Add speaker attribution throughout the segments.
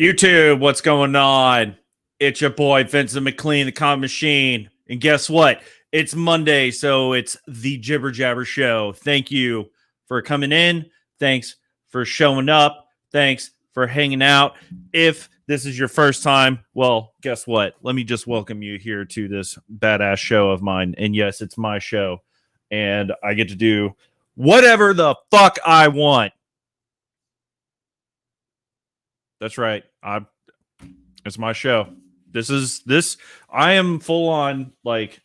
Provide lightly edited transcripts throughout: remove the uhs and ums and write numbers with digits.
Speaker 1: YouTube, what's going on? It's your boy Vincent McLean, the Comic Machine. And guess what? It's Monday, so it's the Jibber Jabber Show. Thank you for coming in. Thanks for showing up. Thanks for hanging out. If this is your first time, well, guess what? Let me just welcome you here to this badass show of mine. And yes, it's my show. And I get to do whatever the fuck I want. That's right. It's my show. I am full on, like,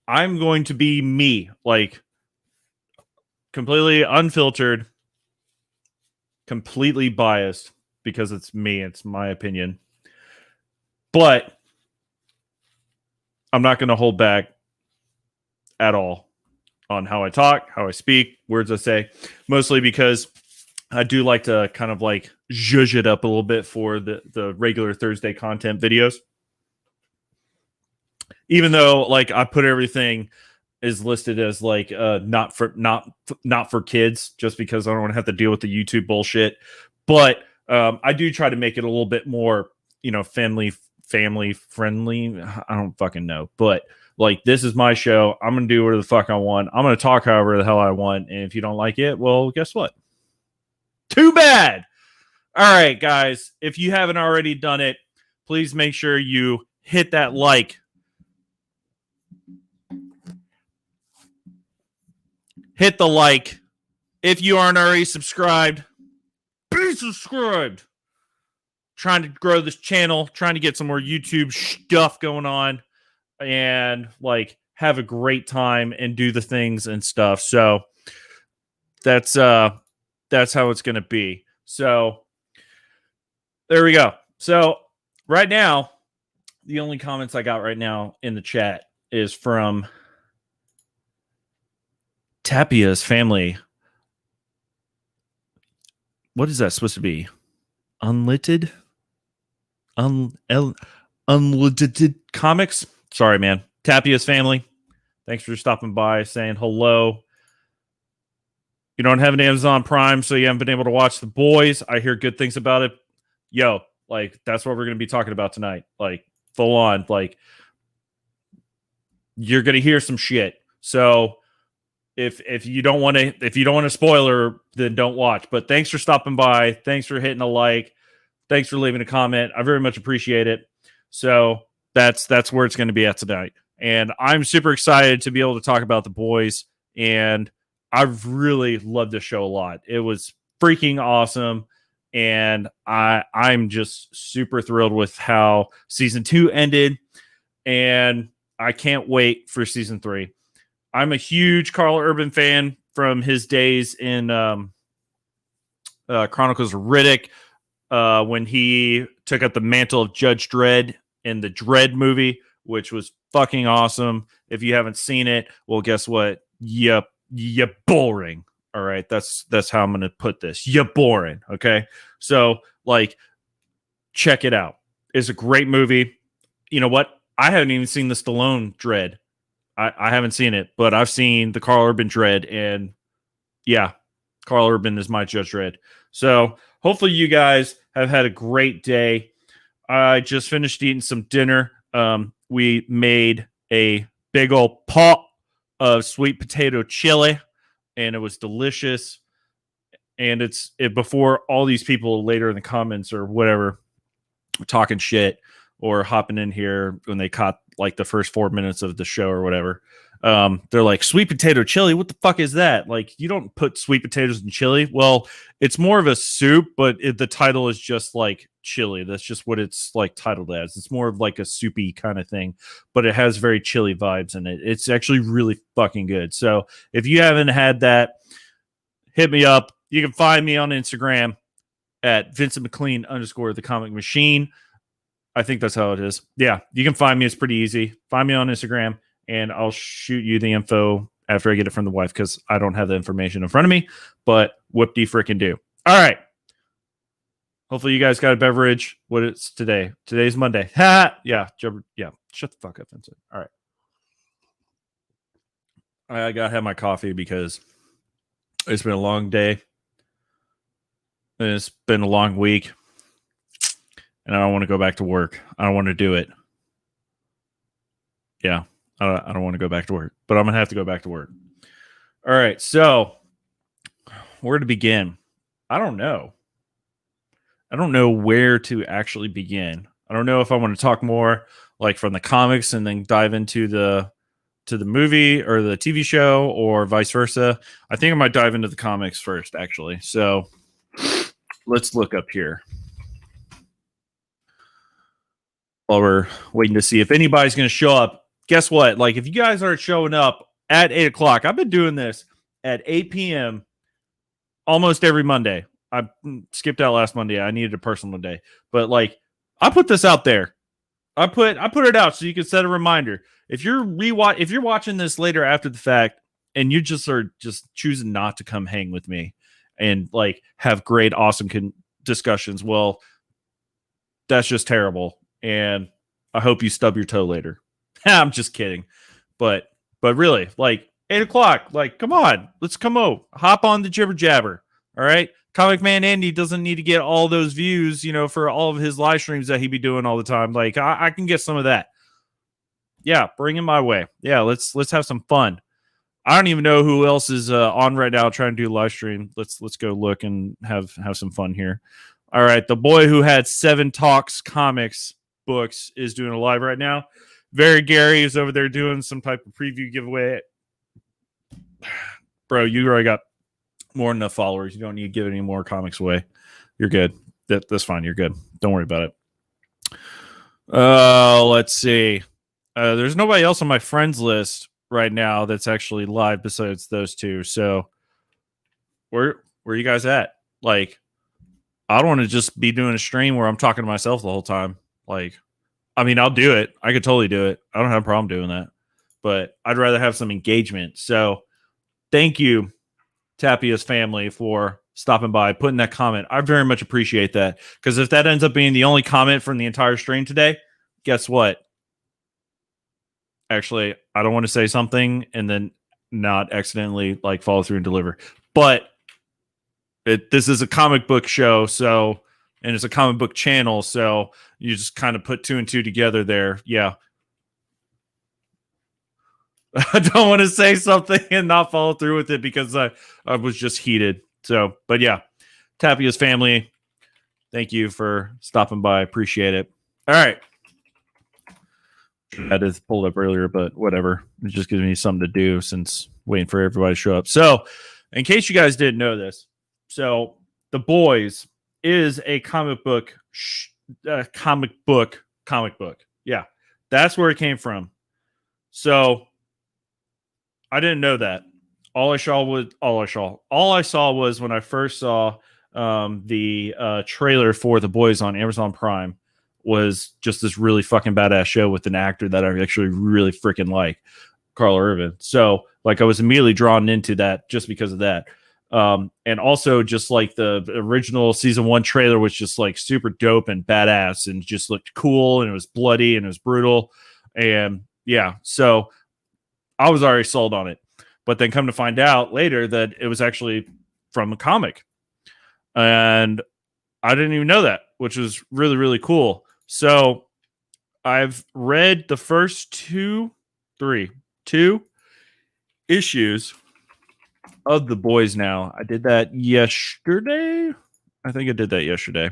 Speaker 1: I'm going to be me, like, completely unfiltered, completely biased, because it's me. It's my opinion. But I'm not going to hold back at all on how I talk, how I speak, words I say, mostly because I do like to kind of like zhuzh it up a little bit for the regular Thursday content videos. Even though like I put everything is listed as like not for kids, just because I don't want to have to deal with the YouTube bullshit. But I do try to make it a little bit more, family friendly. I don't fucking know, but like, this is my show. I'm gonna do whatever the fuck I want. I'm gonna talk however the hell I want, and if you don't like it, well, guess what? Too bad. All right, guys, if you haven't already done it, please make sure you hit that like. Hit the like. If you aren't already subscribed, be subscribed. Trying to grow this channel, trying to get some more YouTube stuff going on, and like have a great time and do the things and stuff. So that's how it's gonna be. So there we go. So right now, the only comments I got right now in the chat is from Tapia's family. What is that supposed to be? Unlimited? Unlimited comics? Sorry, man. Tapia's family. Thanks for stopping by, saying hello. You don't have an Amazon Prime, so you haven't been able to watch The Boys. I hear good things about it. Yo, like, that's what we're going to be talking about tonight. Like, full on. Like, you're going to hear some shit. So if you don't want a spoiler, then don't watch. But thanks for stopping by. Thanks for hitting a like. Thanks for leaving a comment. I very much appreciate it. So that's where it's going to be at tonight. And I'm super excited to be able to talk about The Boys. And I've really loved this show a lot. It was freaking awesome. And I'm just super thrilled with how season 2 ended. And I can't wait for season 3. I'm a huge Carl Urban fan from his days in Chronicles of Riddick, when he took up the mantle of Judge Dredd in the Dredd movie, which was fucking awesome. If you haven't seen it, well, guess what? You're boring. All right, that's how I'm gonna put this. You're boring. Okay, so like, check it out. It's a great movie. You know what? I haven't even seen the Stallone Dredd. I haven't seen it, but I've seen the Carl Urban Dredd, and yeah, Carl Urban is my Judge Dredd. So hopefully you guys have had a great day. I just finished eating some dinner. We made a big old pot of sweet potato chili, and it was delicious. And it's before all these people later in the comments or whatever talking shit or hopping in here when they caught like the first 4 minutes of the show or whatever. They're like, sweet potato chili, what the fuck is that? Like, you don't put sweet potatoes in chili. Well, it's more of a soup, but the title is just like chili. That's just what it's like titled as. It's more of like a soupy kind of thing, but it has very chili vibes in it. It's actually really fucking good. So if you haven't had that, hit me up. You can find me on Instagram at Vincent McLean _ the Comic Machine. I think that's how it is. Yeah, you can find me. It's pretty easy. Find me on Instagram, and I'll shoot you the info after I get it from the wife, because I don't have the information in front of me, but whoop-de-frickin' do. All right. Hopefully you guys got a beverage. What it's today? Today's Monday. Ha! Yeah, yeah. Shut the fuck up, Vincent. All right. I got to have my coffee because it's been a long day. And it's been a long week. and I don't want to go back to work. I don't want to do it. Yeah, I don't want to go back to work, but I'm going to have to go back to work. All right, so where to begin? I don't know. I don't know where to actually begin. I don't know if I want to talk more like from the comics and then dive into the movie or the TV show or vice versa. I think I might dive into the comics first, actually. So let's look up here while we're waiting to see if anybody's going to show up. Guess what? Like, if you guys aren't showing up at 8 o'clock, I've been doing this at 8 p.m. almost every Monday. I skipped out last Monday. I needed a personal day, but like, I put this out there. I put it out so you can set a reminder. If you're watching this later after the fact, and you just are just choosing not to come hang with me and like have great, awesome discussions, well, that's just terrible. And I hope you stub your toe later. I'm just kidding, but really, like 8 o'clock, like come on, let's come over, hop on the Jibber Jabber. All right. Comic Man Andy doesn't need to get all those views, for all of his live streams that he be doing all the time. Like I can get some of that. Yeah, bring him my way. Yeah, let's have some fun. I don't even know who else is on right now trying to do live stream. Let's go look and have some fun here. All right, the boy who had 7 Talks comics books is doing a live right now. Very Gary is over there doing some type of preview giveaway. Bro, you already got more than enough followers. You don't need to give any more comics away. You're good. That's fine. You're good. Don't worry about it. Let's see. There's nobody else on my friends list right now that's actually live besides those two. So where you guys at? Like, I don't want to just be doing a stream where I'm talking to myself the whole time. Like, I mean, I'll do it. I could totally do it. I don't have a problem doing that. But I'd rather have some engagement. So thank you, Tapia's family, for stopping by, putting that comment. I very much appreciate that. Because if that ends up being the only comment from the entire stream today, guess what? Actually, I don't want to say something and then not accidentally like follow through and deliver. But this is a comic book show, and it's a comic book channel, so you just kind of put 2 and 2 together there. Yeah. I don't want to say something and not follow through with it because I was just heated. So, but yeah, Tapia's family, thank you for stopping by. Appreciate it. All right. I had this pulled up earlier, but whatever. It just gives me something to do since waiting for everybody to show up. So, in case you guys didn't know this, so The Boys is a comic book. Yeah, that's where it came from. So, I didn't know that. All I saw was when I first saw the trailer for The Boys on Amazon Prime, was just this really fucking badass show with an actor that I actually really freaking like, Carl Urban. So like I was immediately drawn into that just because of that. And also just like the original season 1 trailer was just like super dope and badass and just looked cool, and it was bloody and it was brutal. And yeah, so I was already sold on it. But then come to find out later that it was actually from a comic. And I didn't even know that, which was really, really cool. So I've read the first 2 issues of The Boys now. I did that yesterday. I think I did that yesterday.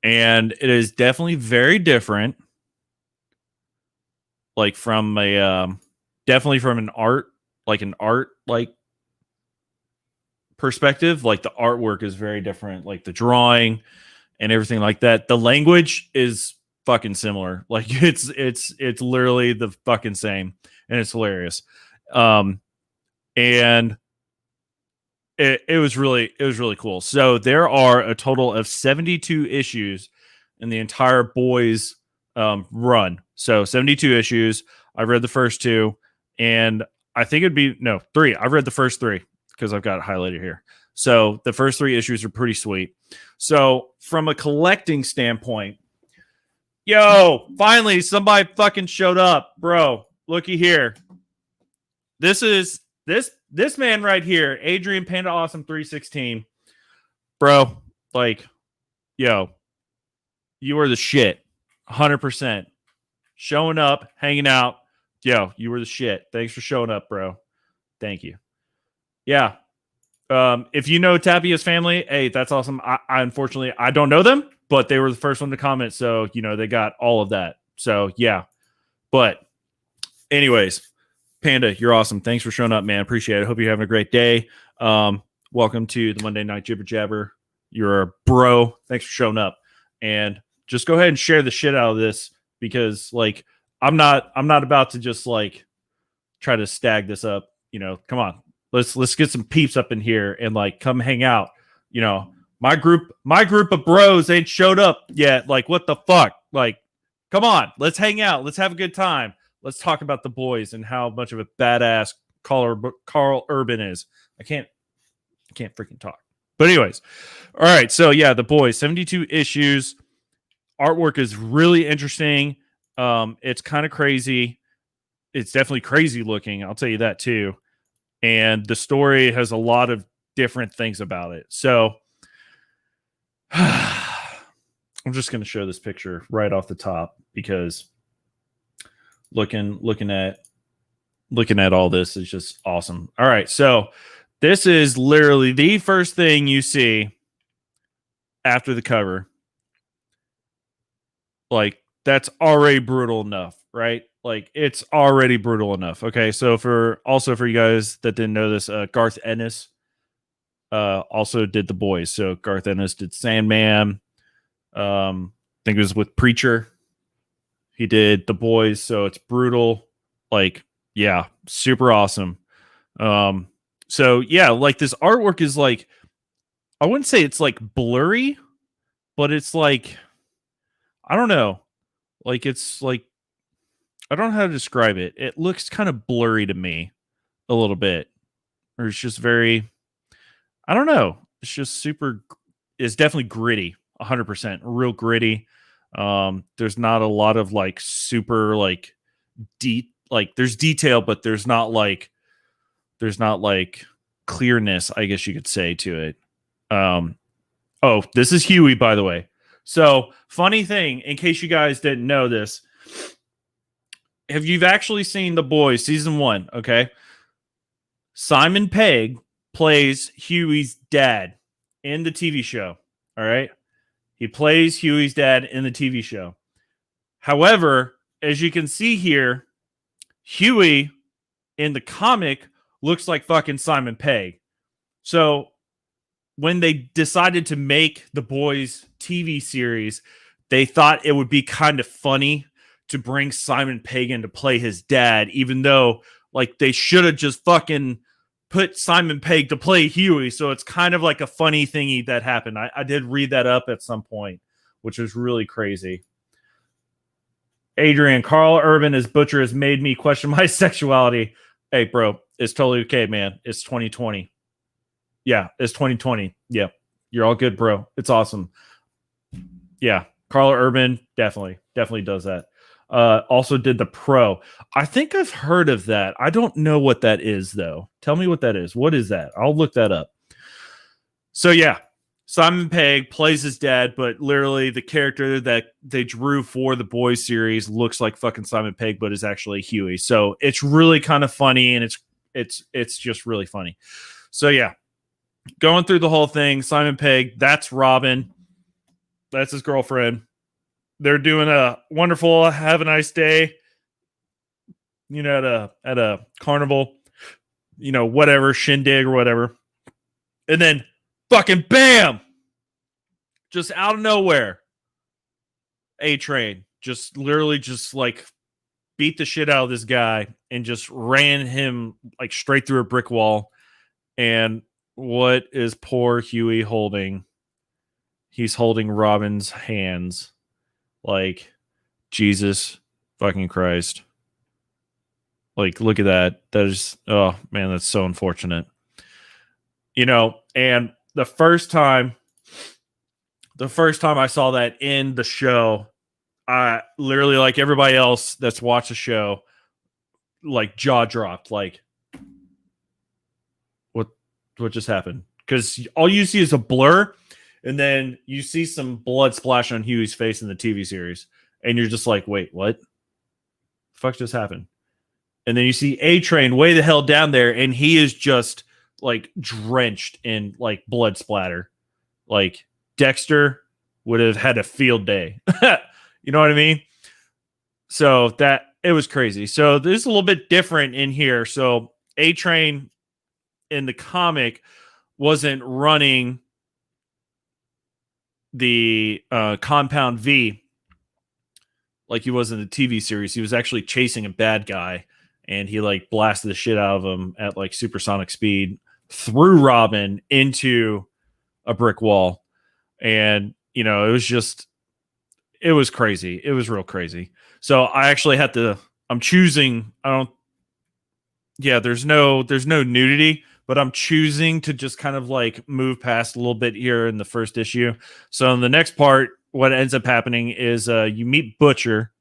Speaker 1: And it is definitely very different. Like from definitely from an art perspective. Like the artwork is very different. Like the drawing and everything like that. The language is fucking similar. Like it's literally the fucking same, and it's hilarious. And it was really cool. So there are a total of 72 issues in the entire Boys run. So 72 issues. I read the first 2, and I think it'd be 3. I've read the first 3 because I've got it highlighted here. So the first 3 issues are pretty sweet. So from a collecting standpoint, finally somebody fucking showed up, bro. Looky here. This is this man right here, Adrian Panda Awesome 316, bro. Like, You are the shit. 100%. Showing up, hanging out. Yo, you were the shit. Thanks for showing up, bro. Thank you. Yeah. If you know Tapia's family, hey, that's awesome. I unfortunately I don't know them, but they were the first one to comment, so they got all of that. So yeah. But anyways, Panda, you're awesome. Thanks for showing up, man. Appreciate it. Hope you're having a great day. Welcome to the Monday Night Jibber Jabber. You're a bro. Thanks for showing up. And just go ahead and share the shit out of this because like I'm not about to just like try to stag this up. Come on. Let's get some peeps up in here and like come hang out. My group of bros ain't showed up yet. Like what the fuck? Like, come on, let's hang out. Let's have a good time. Let's talk about the boys and how much of a badass Carl Urban is. I can't freaking talk. But anyways, all right. So yeah, the boys, 72 issues. Artwork is really interesting. It's kind of crazy. It's definitely crazy looking. I'll tell you that too. And the story has a lot of different things about it. So I'm just going to show this picture right off the top because looking at all this is just awesome. All right, so this is literally the first thing you see after the cover. Like that's already brutal enough, right? Like it's already brutal enough. Okay, so for you guys that didn't know this, Garth Ennis also did The Boys. So Garth Ennis did Sandman. I think it was with Preacher. He did The Boys, so it's brutal. Like, yeah, super awesome. So yeah, like this artwork is like, I wouldn't say it's like blurry, but it's like, I don't know. Like it's like, I don't know how to describe it. It looks kind of blurry to me a little bit. Or it's just very, I don't know. It's just it's definitely gritty. 100% real gritty. There's not a lot of like super like deep, like there's detail, but there's not like clearness, I guess you could say, to it. Oh, this is Huey, by the way. So funny thing, in case you guys didn't know this, if you've actually seen The Boys season 1, okay, Simon Pegg plays Huey's dad in the TV show. All right. He plays Huey's dad in the TV show. However, as you can see here, Huey in the comic looks like fucking Simon Pegg. So when they decided to make The Boys TV series, they thought it would be kind of funny to bring Simon Pegg in to play his dad, even though like they should have just fucking put Simon Pegg to play Huey. So it's kind of like a funny thingy that happened. I did read that up at some point, which was really crazy. Adrian, Carl Urban as Butcher has made me question my sexuality. Hey, bro, it's totally okay, man. It's 2020. Yeah, it's 2020. Yeah, you're all good, bro. It's awesome. Yeah, Carl Urban definitely does that. Also did The Pro. I think I've heard of that. I don't know what that is, though. Tell me what that is. What is that? I'll look that up. So, yeah, Simon Pegg plays his dad, but literally the character that they drew for the Boys series looks like fucking Simon Pegg, but is actually Huey. So it's really kind of funny, and it's just really funny. So, yeah, going through the whole thing, Simon Pegg, that's Robin. That's his girlfriend. They're doing a wonderful, have a nice day, at a carnival, whatever, shindig or whatever. And then fucking bam, just out of nowhere, A-Train just literally just like beat the shit out of this guy and just ran him like straight through a brick wall. And what is poor Huey holding? He's holding Robin's hands. Like, Jesus fucking Christ. Like, look at that. That is, oh man, that's so unfortunate. And the first time I saw that in the show, I literally, like everybody else that's watched the show, like jaw dropped. Like, what just happened? Because all you see is a blur, And then you see some blood splash on Huey's face in the TV series, and you're just like, wait, what? The fuck just happened? And then you see A Train way the hell down there, and he is just like drenched in like blood splatter. Like Dexter would have had a field day. You know what I mean? So that it was crazy. So this is a little bit different in here. So A Train in the comic wasn't running the Compound V like he was in the TV series. He was actually chasing a bad guy, and he like blasted the shit out of him at like supersonic speed, threw Robin into a brick wall. And, you know, it was crazy. It was real crazy. So I actually had to, there's no nudity, but I'm choosing to just kind of like move past a little bit here in the first issue. So in the next part, what ends up happening is you meet Butcher.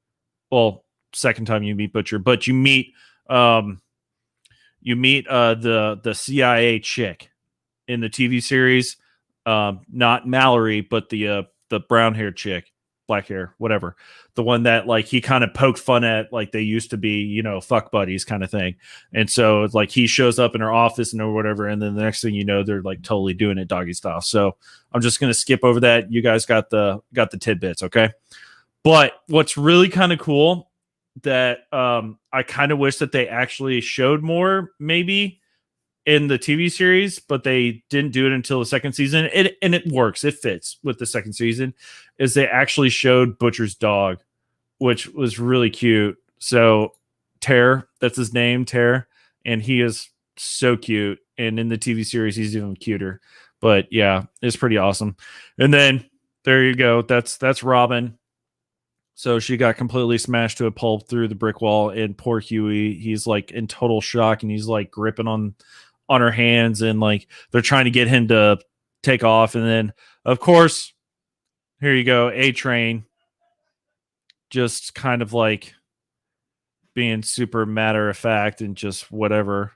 Speaker 1: Well, second time you meet Butcher, but you meet the CIA chick in the TV series. Not Mallory, but the brown haired chick, black hair, whatever. The one that like he kind of poked fun at, like they used to be, you know, fuck buddies kind of thing. And so it's like he shows up in her office and or whatever, and then the next thing you know, they're like totally doing it doggy style. So I'm just gonna skip over that. You guys got the tidbits, okay? But what's really kind of cool that I kind of wish that they actually showed more, maybe in the TV series, but they didn't do it until the second season. And it works. It fits with the second season. Is they actually showed Butcher's dog, which was really cute. So Terror, that's his name, Terror, and he is so cute. And in the TV series, he's even cuter. But yeah, it's pretty awesome. And then there you go. That's Robin. So she got completely smashed to a pulp through the brick wall, and poor Huey, he's like in total shock, and he's like gripping on her hands, and like they're trying to get him to take off. And then of course, here you go, A Train just kind of like being super matter of fact and just whatever,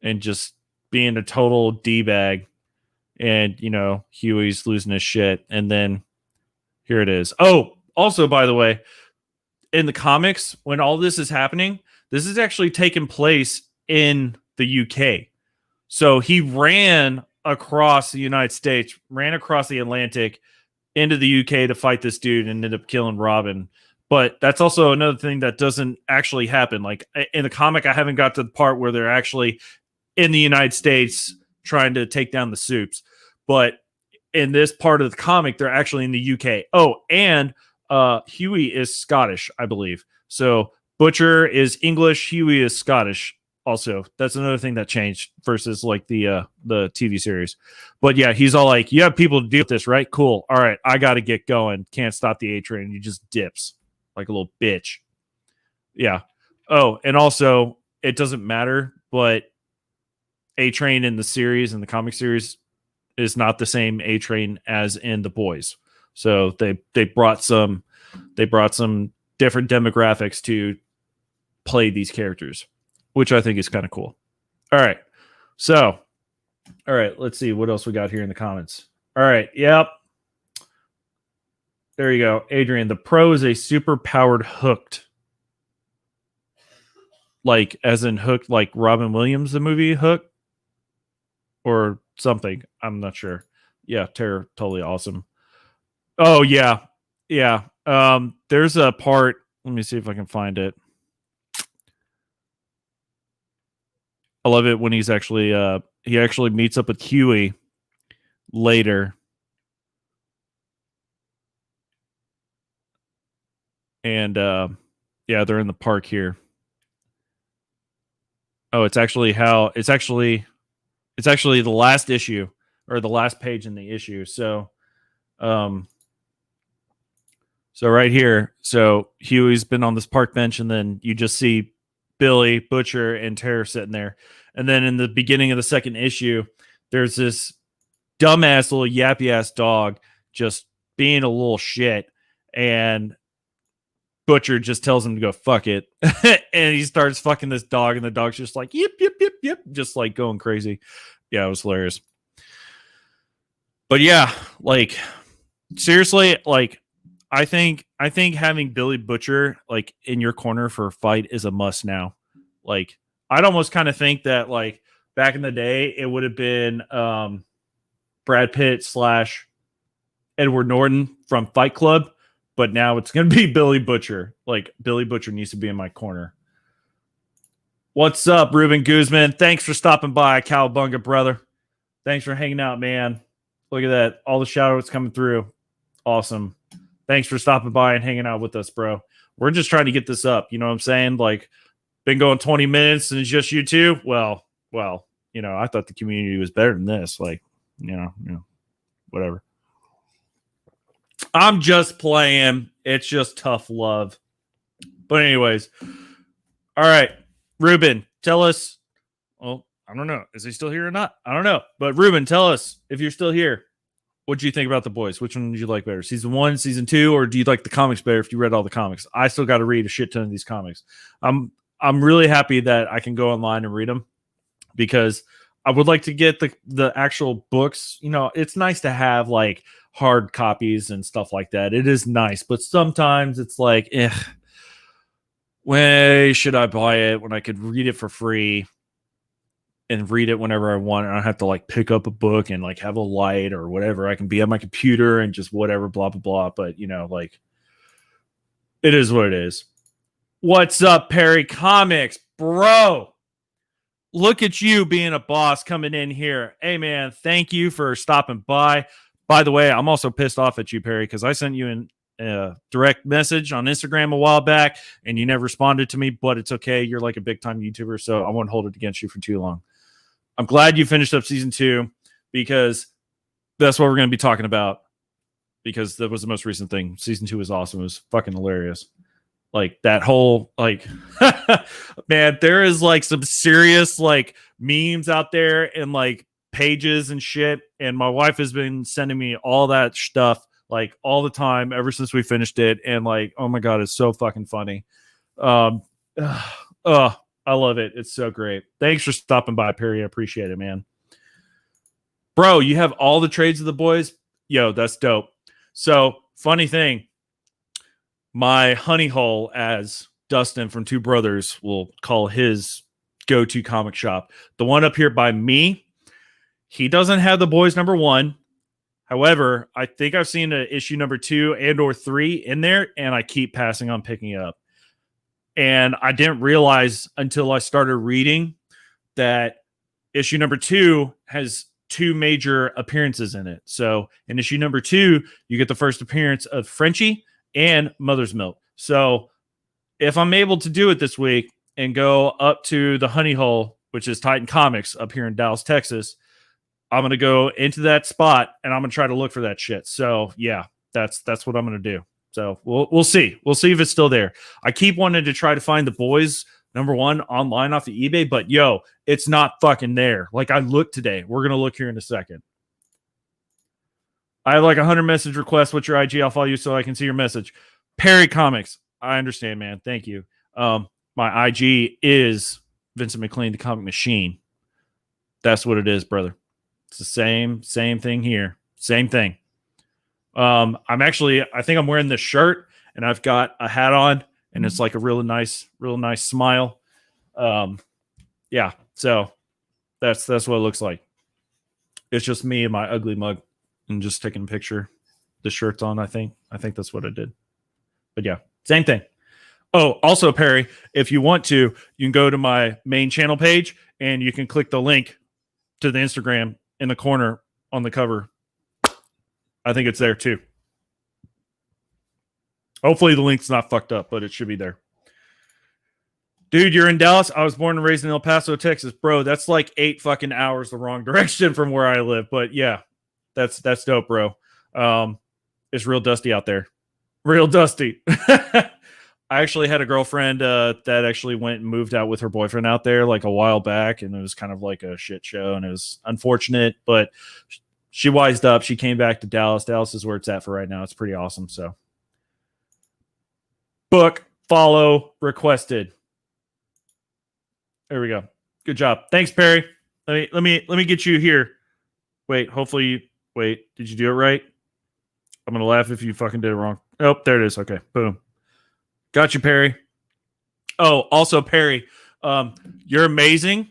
Speaker 1: and just being a total D-bag. And you know, Huey's losing his shit. And then here it is. Oh, also, by the way, in the comics, when all this is happening, this is actually taking place in the UK. So he ran across the United States, ran across the Atlantic into the UK to fight this dude, and ended up killing Robin. But that's also another thing that doesn't actually happen. Like in the comic, I haven't got to the part where they're actually in the United States trying to take down the Supes. But in this part of the comic, they're actually in the UK. Oh, and Huey is Scottish, I believe. So Butcher is English, Huey is Scottish. Also, that's another thing that changed versus like the TV series. But yeah, he's all like, "You have people to deal with this, right? Cool. All right, I got to get going. Can't stop the A Train." He just dips like a little bitch. Yeah. Oh, and also, it doesn't matter, but A Train in the series, in the comic series, is not the same A Train as in The Boys. So they brought some different demographics to play these characters, which I think is kind of cool. All right. So, all right, let's see what else we got here in the comments. All right. Yep. There you go. Adrian, the Pro is a super powered hooked. Like, as in hooked, like Robin Williams, the movie Hook, or something. I'm not sure. Yeah, Terror, totally awesome. Oh, yeah. Yeah. There's a part. Let me see if I can find it. I love it when he actually meets up with Huey later. And yeah, they're in the park here. Oh, it's actually the last issue, or the last page in the issue. So so right here, so Huey's been on this park bench, and then you just see Billy, Butcher, and Terror sitting there. And then in the beginning of the second issue, there's this dumbass little yappy ass dog just being a little shit, and Butcher just tells him to go fuck it. And he starts fucking this dog, and the dog's just like, yip, yip, yip, yip, just like going crazy. Yeah, it was hilarious. But yeah, like seriously, like I think having Billy Butcher like in your corner for a fight is a must now. Like I'd almost kind of think that like back in the day it would have been Brad Pitt slash Edward Norton from Fight Club, but now it's going to be Billy Butcher. Like Billy Butcher needs to be in my corner. What's up, Ruben Guzman? Thanks for stopping by, Cowabunga, brother. Thanks for hanging out, man. Look at that. All the shout outs coming through. Awesome. Thanks for stopping by and hanging out with us, bro. We're just trying to get this up. You know what I'm saying? Like, been going 20 minutes and it's just you two. Well, you know, I thought the community was better than this. Like, you know, whatever. I'm just playing. It's just tough love. But anyways, all right, Ruben, tell us. Well, I don't know. Is he still here or not? I don't know. But Ruben, tell us if you're still here. What do you think about The Boys? Which one did you like better? Season 1, season 2, or do you like the comics better if you read all the comics? I still got to read a shit ton of these comics. I'm really happy that I can go online and read them because I would like to get the actual books. You know, it's nice to have like hard copies and stuff like that. It is nice, but sometimes it's like, when should I buy it when I could read it for free and read it whenever I want? And I have to like pick up a book and like have a light or whatever. I can be on my computer and just whatever, blah, blah, blah. But you know, like it is what it is. What's up, Perry Comics, bro? Look at you being a boss coming in here. Hey man, thank you for stopping by. By the way, I'm also pissed off at you, Perry, because I sent you a direct message on Instagram a while back and you never responded to me, but it's okay. You're like a big time YouTuber, so I won't hold it against you for too long. I'm glad you finished up season 2 because that's what we're going to be talking about because that was the most recent thing. Season 2 was awesome. It was fucking hilarious. Like that whole, like, man, there is like some serious like memes out there and like pages and shit. And my wife has been sending me all that stuff like all the time ever since we finished it. And like, oh my God, it's so fucking funny. I love it. It's so great. Thanks for stopping by, Perry. I appreciate it, man. Bro, you have all the trades of The Boys? Yo, that's dope. So, funny thing, my honey hole, as Dustin from Two Brothers will call his go-to comic shop, the one up here by me, he doesn't have The Boys #1. However, I think I've seen an issue #2 and or 3 in there, and I keep passing on picking it up. And I didn't realize until I started reading that issue #2 has 2 major appearances in it. So in issue #2, you get the first appearance of Frenchie and Mother's Milk. So if I'm able to do it this week and go up to the Honey Hole, which is Titan Comics up here in Dallas, Texas, I'm going to go into that spot and I'm going to try to look for that shit. So yeah, that's what I'm going to do. So we'll see. We'll see if it's still there. I keep wanting to try to find The Boys #1 online off the eBay, but yo, it's not fucking there. Like I looked today. We're going to look here in a second. I have like 100 message requests. What's your IG? I'll follow you so I can see your message. Perry Comics. I understand, man. Thank you. My IG is Vincent McLean, the Comic Machine. That's what it is, brother. It's the same thing here. Same thing. I think I'm wearing this shirt and I've got a hat on and it's like a real nice smile. Yeah. So that's what it looks like. It's just me and my ugly mug and just taking a picture. The shirt's on, I think that's what I did. But yeah, same thing. Oh, also Perry, if you want to, you can go to my main channel page and you can click the link to the Instagram in the corner on the cover. I think it's there too. Hopefully the link's not fucked up, but it should be there. Dude, you're in Dallas? I was born and raised in El Paso, Texas. Bro, that's like 8 fucking hours the wrong direction from where I live. But yeah, that's dope, bro. It's real dusty out there. Real dusty. I actually had a girlfriend that actually went and moved out with her boyfriend out there like a while back, and it was kind of like a shit show, and it was unfortunate, but she wised up. She came back to Dallas. Dallas is where it's at for right now. It's pretty awesome. So, book, follow, requested. There we go. Good job. Thanks, Perry. Let me get you here. Wait, hopefully Wait, did you do it right? I'm gonna laugh if you fucking did it wrong. Oh, there it is. Okay, boom. Got you, Perry. Oh, also Perry, you're amazing.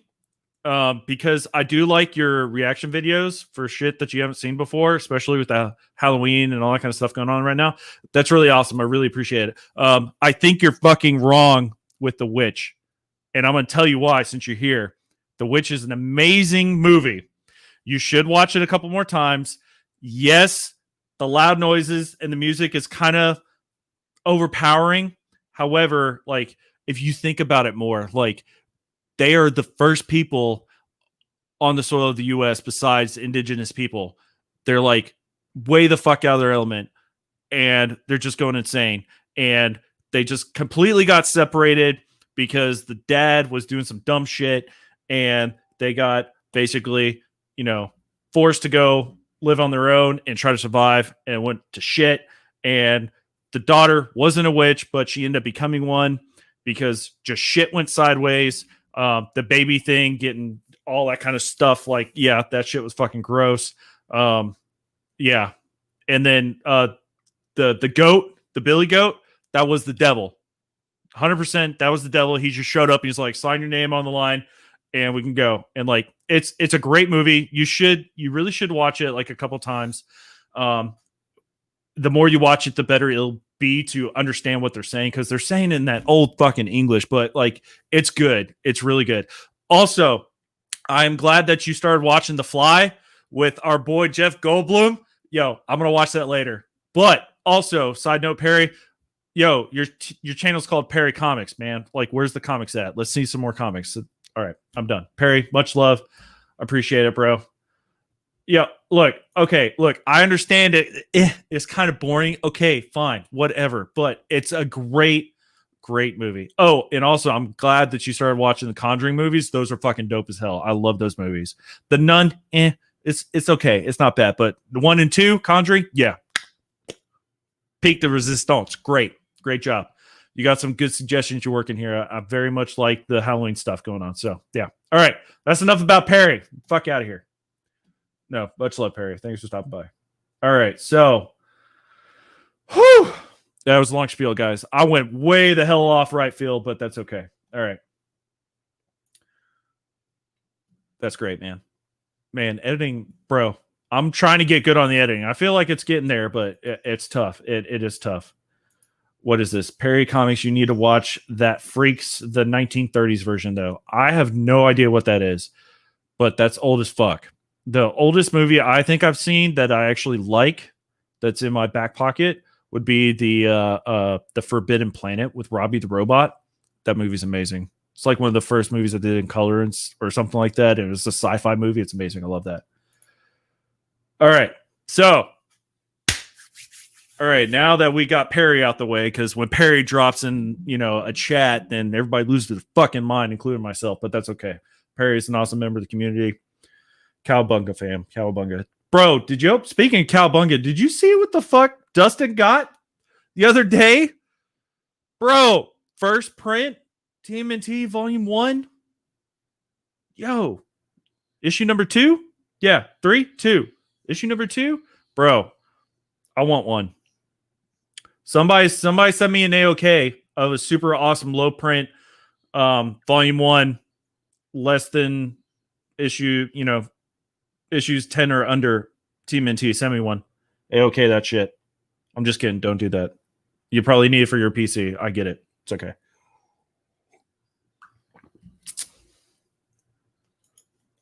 Speaker 1: Because I do like your reaction videos for shit that you haven't seen before, especially with the Halloween and all that kind of stuff going on right now. That's really awesome. I really appreciate it. I think you're fucking wrong with The Witch. And I'm going to tell you why since you're here. The Witch is an amazing movie. You should watch it a couple more times. Yes, the loud noises and the music is kind of overpowering. However, like, if you think about it more, like, they are the first people on the soil of the U.S. besides indigenous people. They're like way the fuck out of their element, and they're just going insane. And they just completely got separated because the dad was doing some dumb shit, and they got basically, forced to go live on their own and try to survive, and went to shit. And the daughter wasn't a witch, but she ended up becoming one because just shit went sideways. The baby thing, getting all that kind of stuff, like, yeah, that shit was fucking gross. Yeah. And then the goat, the Billy goat, that was the devil. 100%, that was the devil. He just showed up. He's like, sign your name on the line and we can go. And like, it's a great movie. You really should watch it like a couple times. The more you watch it, the better it'll be to understand what they're saying, because they're saying in that old fucking English, but like, it's good. It's really good. Also, I'm glad that you started watching The Fly with our boy Jeff Goldblum. Yo, I'm gonna watch that later. But also, side note, Perry, yo, your channel's called Perry Comics, man. Like, where's the comics at? Let's see some more comics. All right, I'm done. Perry, much love. Appreciate it, bro. Yeah, look, I understand it. It's kind of boring. Okay, fine, whatever. But it's a great movie. Oh, and also, I'm glad that you started watching the Conjuring movies. Those are fucking dope as hell. I love those movies. The Nun, it's okay. It's not bad. But the 1 and 2, Conjuring, yeah. Peak de Resistance. Great job. You got some good suggestions you're working here. I very much like the Halloween stuff going on. So, yeah. All right, that's enough about Perry. Fuck out of here. No, much love, Perry. Thanks for stopping by. All right, so, whew, that was a long spiel, guys. I went way the hell off right field, but that's okay. All right. That's great, man. Man, editing, bro. I'm trying to get good on the editing. I feel like it's getting there, but it's tough. It is tough. What is this? Perry Comics, you need to watch that Freaks, the 1930s version, though. I have no idea what that is, but that's old as fuck. The oldest movie I think I've seen that I actually like, that's in my back pocket, would be the Forbidden Planet with Robbie the Robot. That movie's amazing. It's like one of the first movies I did in color or something like that. It was a sci-fi movie. It's amazing. I love that. All right. So, all right, now that we got Perry out the way, because when Perry drops in, a chat, then everybody loses their fucking mind, including myself, but that's okay. Perry is an awesome member of the community. Cowabunga, fam. Cowabunga. Bro, speaking of Cowabunga, did you see what the fuck Dustin got the other day? Bro, first print, TMNT Volume 1. Yo. Issue number 2? Yeah, 3, 2. Issue number 2? Bro, I want one. Somebody sent me an AOK of a super awesome low print Volume 1, less than issue, issues 10 or under TMNT. Send me one. AOK that shit. I'm just kidding. Don't do that. You probably need it for your PC. I get it. It's okay.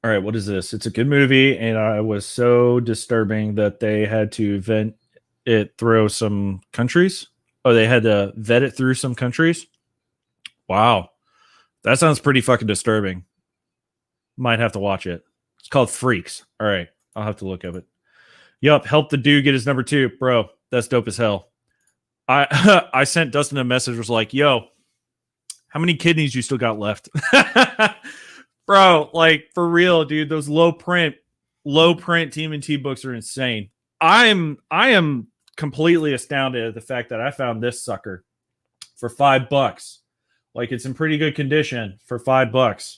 Speaker 1: All right, what is this? It's a good movie, and I was so disturbing that they had to vent it through some countries. Oh, they had to vet it through some countries? Wow. That sounds pretty fucking disturbing. Might have to watch it. It's called Freaks. All right, I'll have to look at it. Yup, help the dude get his number 2. Bro, that's dope as hell. I sent Dustin a message, was like, yo, how many kidneys you still got left? Bro, like, for real, dude, those low print TMNT books are insane. I am completely astounded at the fact that I found this sucker for $5. Like, it's in pretty good condition for $5.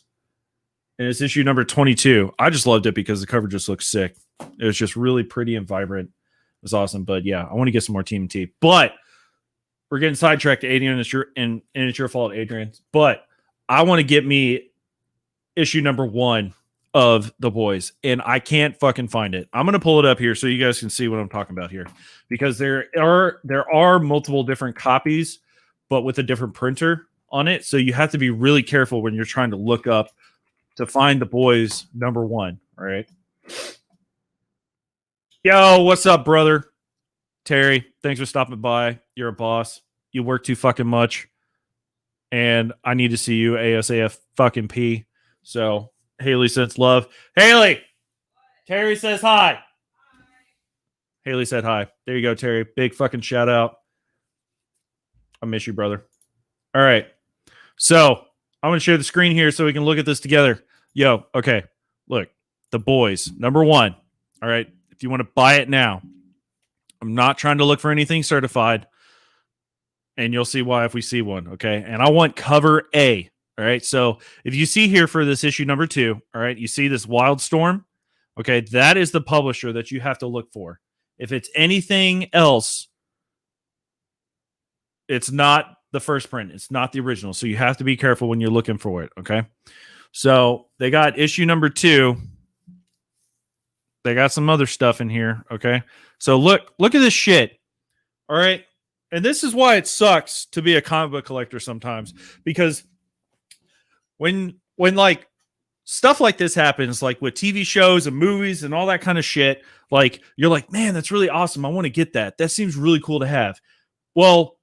Speaker 1: And it's issue number 22. I just loved it because the cover just looks sick. It was just really pretty and vibrant. It was awesome. But yeah, I want to get some more TMT. But we're getting sidetracked, Adrian, and it's your fault, Adrian. But I want to get me issue number 1 of The Boys, and I can't fucking find it. I'm gonna pull it up here so you guys can see what I'm talking about here, because there are multiple different copies, but with a different printer on it. So you have to be really careful when you're trying to look up to find The Boys number 1. All right. Yo, what's up, brother? Terry, thanks for stopping by. You're a boss. You work too fucking much, and I need to see you ASAP fucking P. So Haley sends love. Haley, Terry says hi. Haley said hi. There you go, Terry. Big fucking shout out. I miss you, brother. All right. So I'm going to share the screen here so we can look at this together. Yo, okay. Look, The Boys, number 1. All right. If you want to buy it now, I'm not trying to look for anything certified, and you'll see why if we see one. Okay. And I want cover A. All right. So if you see here for this issue number 2, all right, you see this Wildstorm. Okay. That is the publisher that you have to look for. If it's anything else, it's not the first print. It's not the original. So you have to be careful when you're looking for it. Okay. So they got issue number 2. They got some other stuff in here. Okay. So look at this shit. All right. And this is why it sucks to be a comic book collector sometimes, because when like stuff like this happens, like with TV shows and movies and all that kind of shit, like you're like, man, that's really awesome. I want to get that. That seems really cool to have. Well,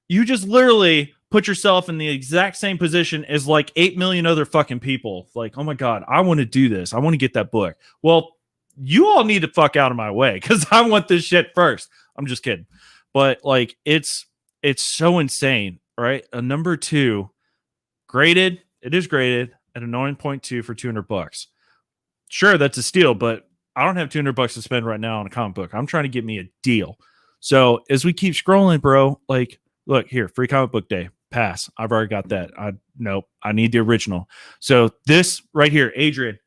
Speaker 1: you just literally put yourself in the exact same position as like 8 million other fucking people. Like, oh my God, I want to do this. I want to get that book. Well, you all need to fuck out of my way because I want this shit first. I'm just kidding. But like, it's so insane, right? A number 2 graded. It is graded at a 9.2 for $200. Sure, that's a steal, but I don't have $200 to spend right now on a comic book. I'm trying to get me a deal. So as we keep scrolling, bro, like, look here, free comic book day. Pass. I've already got that. Nope. I need the original. So this right here, Adrian,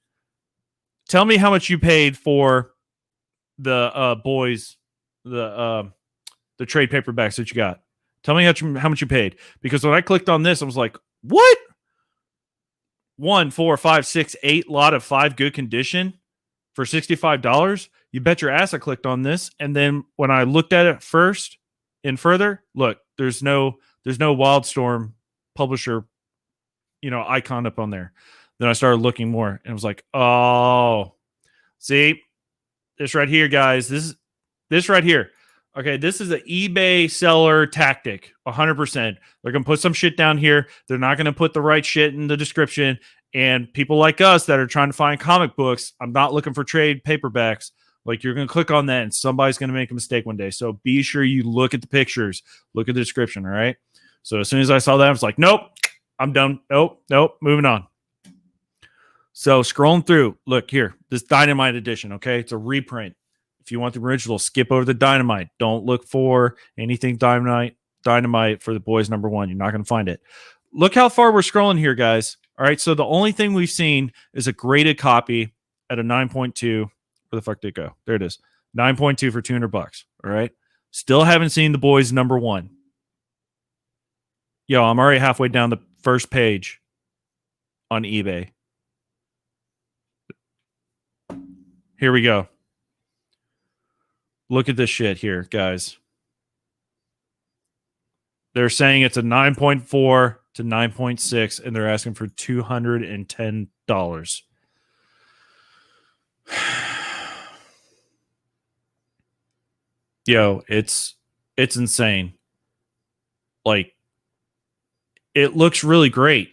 Speaker 1: tell me how much you paid for the Boys, the trade paperbacks that you got. Tell me how much you paid, because when I clicked on this, I was like, what? 1, 4, 5, 6, 8 lot of 5 good condition for $65. You bet your ass I clicked on this. And then when I looked at it first and further, look, there's no Wildstorm publisher, icon up on there. Then I started looking more and was like, oh, see this right here, guys. This right here. Okay, this is an eBay seller tactic, 100%. They're going to put some shit down here. They're not going to put the right shit in the description. And people like us that are trying to find comic books, I'm not looking for trade paperbacks. Like, you're going to click on that and somebody's going to make a mistake one day. So be sure you look at the pictures, look at the description, all right? So as soon as I saw that, I was like, nope, I'm done. Nope, moving on. So scrolling through, look here, this Dynamite edition, okay? It's a reprint. If you want the original, skip over the Dynamite. Don't look for anything Dynamite for The Boys number 1. You're not going to find it. Look how far we're scrolling here, guys. All right, so the only thing we've seen is a graded copy at a 9.2. Where the fuck did it go? There it is. 9.2 for $200. All right. Still haven't seen The Boys number 1. Yo, I'm already halfway down the first page on eBay. Here we go. Look at this shit here, guys. They're saying it's a 9.4 to 9.6, and they're asking for $210. Yo, it's insane. Like, it looks really great,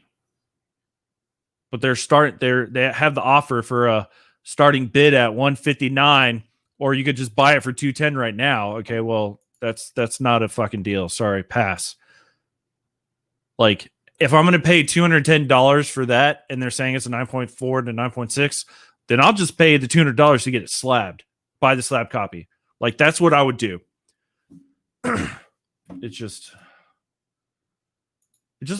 Speaker 1: but they have the offer for a starting bid at $159. Or you could just buy it for $210 right now. Okay, well, that's not a fucking deal. Sorry, pass. Like, if I'm going to pay $210 for that, and they're saying it's a 9.4 to 9.6, then I'll just pay the $200 to get it slabbed. Buy the slab copy. Like, that's what I would do. It just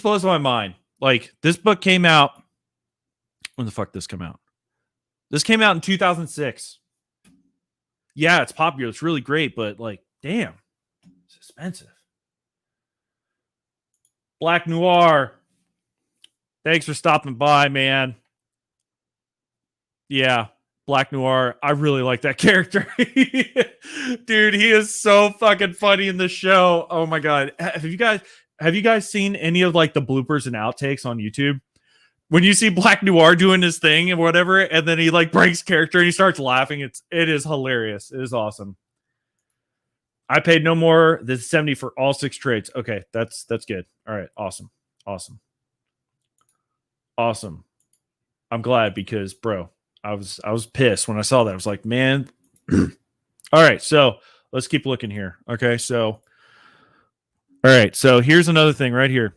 Speaker 1: blows my mind. Like, this book came out. When the fuck did this come out? This came out in 2006. Yeah, it's popular. It's really great, but like, damn, it's expensive. Black Noir. Thanks for stopping by, man. Yeah, Black Noir. I really like that character. Dude, he is so fucking funny in the show. Oh my god. Have you guys seen any of like the bloopers and outtakes on YouTube? When you see Black Noir doing his thing and whatever, and then he like breaks character and he starts laughing, it is hilarious. It is awesome. I paid no more than 70 for all 6 trades. Okay, that's good. All right, awesome. I'm glad because bro, I was pissed when I saw that. I was like, man. All right, so let's keep looking here. Okay, so all right, so here's another thing right here.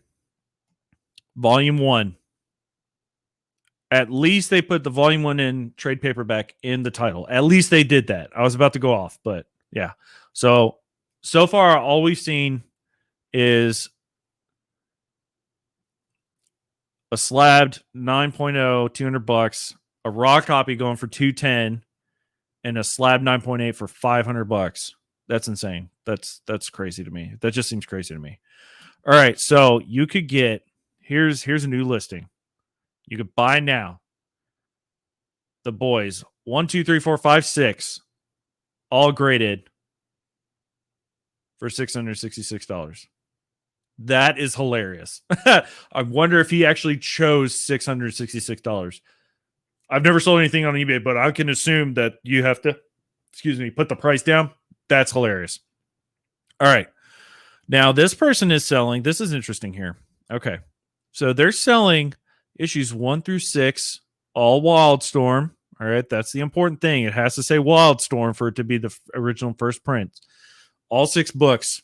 Speaker 1: Volume 1. At least they put the volume 1 in trade paperback in the title. At least they did that. I was about to go off, but yeah. So far all we've seen is a slabbed 9.0, $200, a raw copy going for $210, and a slab 9.8 for $500. That's insane. That's crazy to me. That just seems crazy to me. All right, so you could get here's a new listing. You could buy now. The boys 1, 2, 3, 4, 5, 6, all graded for $666. That is hilarious. I wonder if he actually chose $666. I've never sold anything on eBay, but I can assume that you have to, put the price down. That's hilarious. All right. Now, this person is selling. This is interesting here. Okay. So they're selling issues 1 through 6, all Wildstorm. All right. That's the important thing. It has to say Wildstorm for it to be the original first print. All 6 books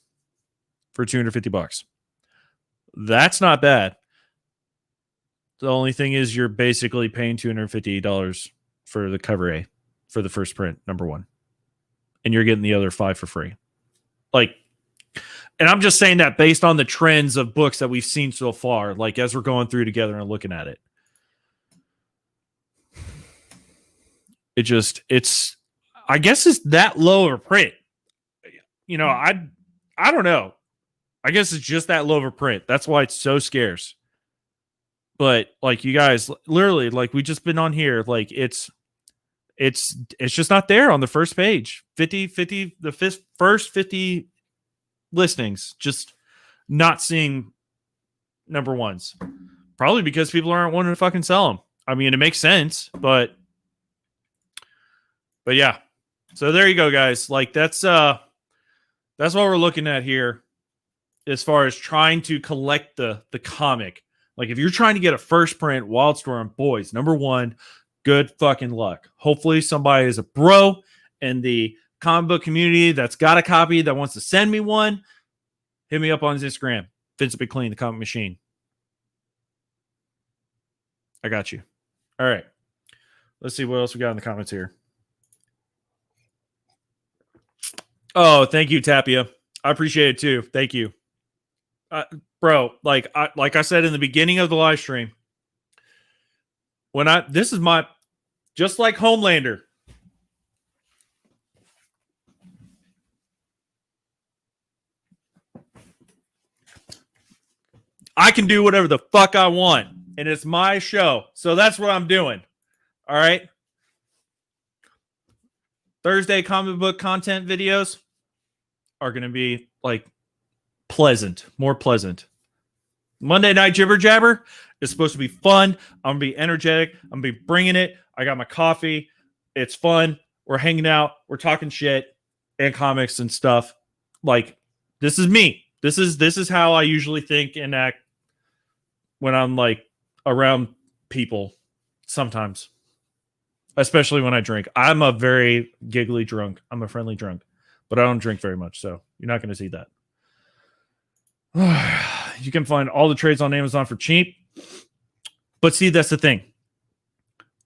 Speaker 1: for $250. That's not bad. The only thing is you're basically paying $250 for the cover A for the first print, number 1. And you're getting the other 5 for free. Like, and I'm just saying that based on the trends of books that we've seen so far, like as we're going through together and looking at it. I guess it's that low of a print. You know, I don't know. I guess it's just that low of a print. That's why it's so scarce. But like you guys, literally, like we just been on here, like it's just not there on the first page. 50, the first 50 listings, just not seeing number 1s. Probably because people aren't wanting to fucking sell them. I mean, it makes sense, but yeah. So there you go, guys. Like that's what we're looking at here as far as trying to collect the comic. Like if you're trying to get a first print Wildstorm, boys, number 1, good fucking luck. Hopefully somebody is a bro in the comic book community that's got a copy that wants to send me one. Hit me up on his Instagram. Vince Big Clean, the comic machine. I got you. All right. Let's see what else we got in the comments here. Oh, thank you, Tapia. I appreciate it too. Thank you. Bro, like I said in the beginning of the live stream, this is my, just like Homelander. I can do whatever the fuck I want, and it's my show. So that's what I'm doing. All right. Thursday comic book content videos are going to be like more pleasant. Monday night Jibber Jabber is supposed to be fun. I'm going to be energetic. I'm going to be bringing it. I got my coffee. It's fun. We're hanging out. We're talking shit and comics and stuff. Like, this is me. This is how I usually think and act when I'm like around people sometimes, especially when I drink. I'm a very giggly drunk. I'm a friendly drunk, but I don't drink very much. So you're not going to see that. You can find all the trades on Amazon for cheap. But see, that's the thing.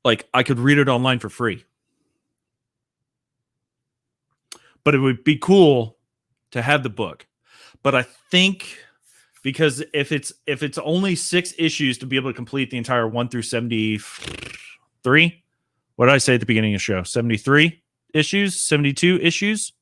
Speaker 1: Like, I could read it online for free. But it would be cool to have the book. But I think because if it's only 6 issues to be able to complete the entire 1 through 73, what did I say at the beginning of the show? 73 issues, 72 issues.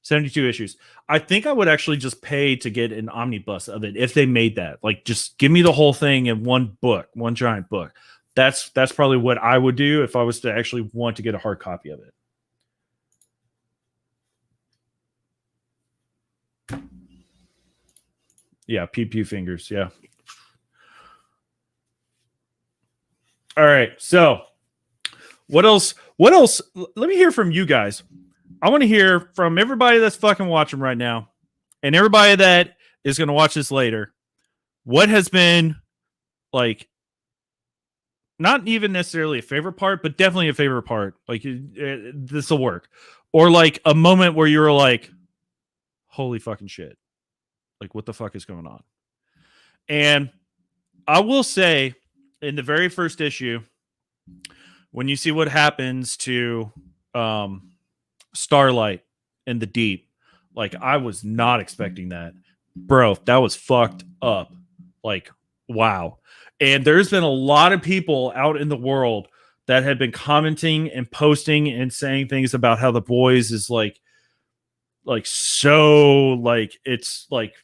Speaker 1: 72 issues. I think I would actually just pay to get an omnibus of it if they made that. Like, just give me the whole thing in one book, one giant book. That's probably what I would do if I was to actually want to get a hard copy of it. Yeah, pew pew fingers. Yeah. All right. So, what else? What else? Let me hear from you guys. I want to hear from everybody that's fucking watching right now and everybody that is going to watch this later. What has been, like, not even necessarily a favorite part, but definitely a favorite part? Like, this will work. Or like a moment where you were like, holy fucking shit. Like, what the fuck is going on? And I will say, in the very first issue, when you see what happens to Starlight in the deep, like, I was not expecting that. Bro, that was fucked up. Like, wow. And there's been a lot of people out in the world that have been commenting and posting and saying things about how The Boys is like so, like, it's like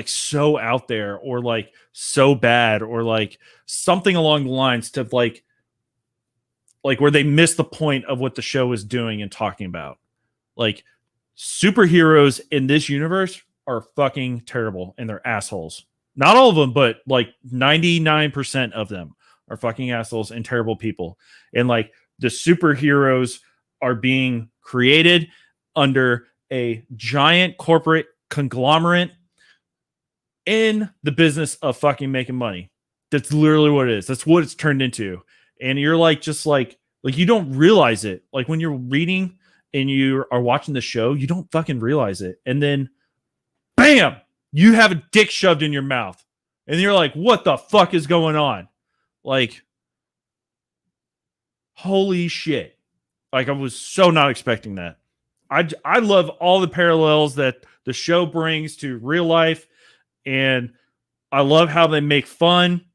Speaker 1: so out there, or like so bad, or like something along the lines to like where they miss the point of what the show is doing and talking about. Like, superheroes in this universe are fucking terrible and they're assholes. Not all of them, but like 99% of them are fucking assholes and terrible people. And like, the superheroes are being created under a giant corporate conglomerate in the business of fucking making money. That's literally what it is. That's what it's turned into. And you're like, just like you don't realize it. Like, when you're reading and you are watching the show, you don't fucking realize it. And then bam, you have a dick shoved in your mouth. And you're like, what the fuck is going on? Like, holy shit. Like, I was so not expecting that. I love all the parallels that the show brings to real life. And I love how they make fun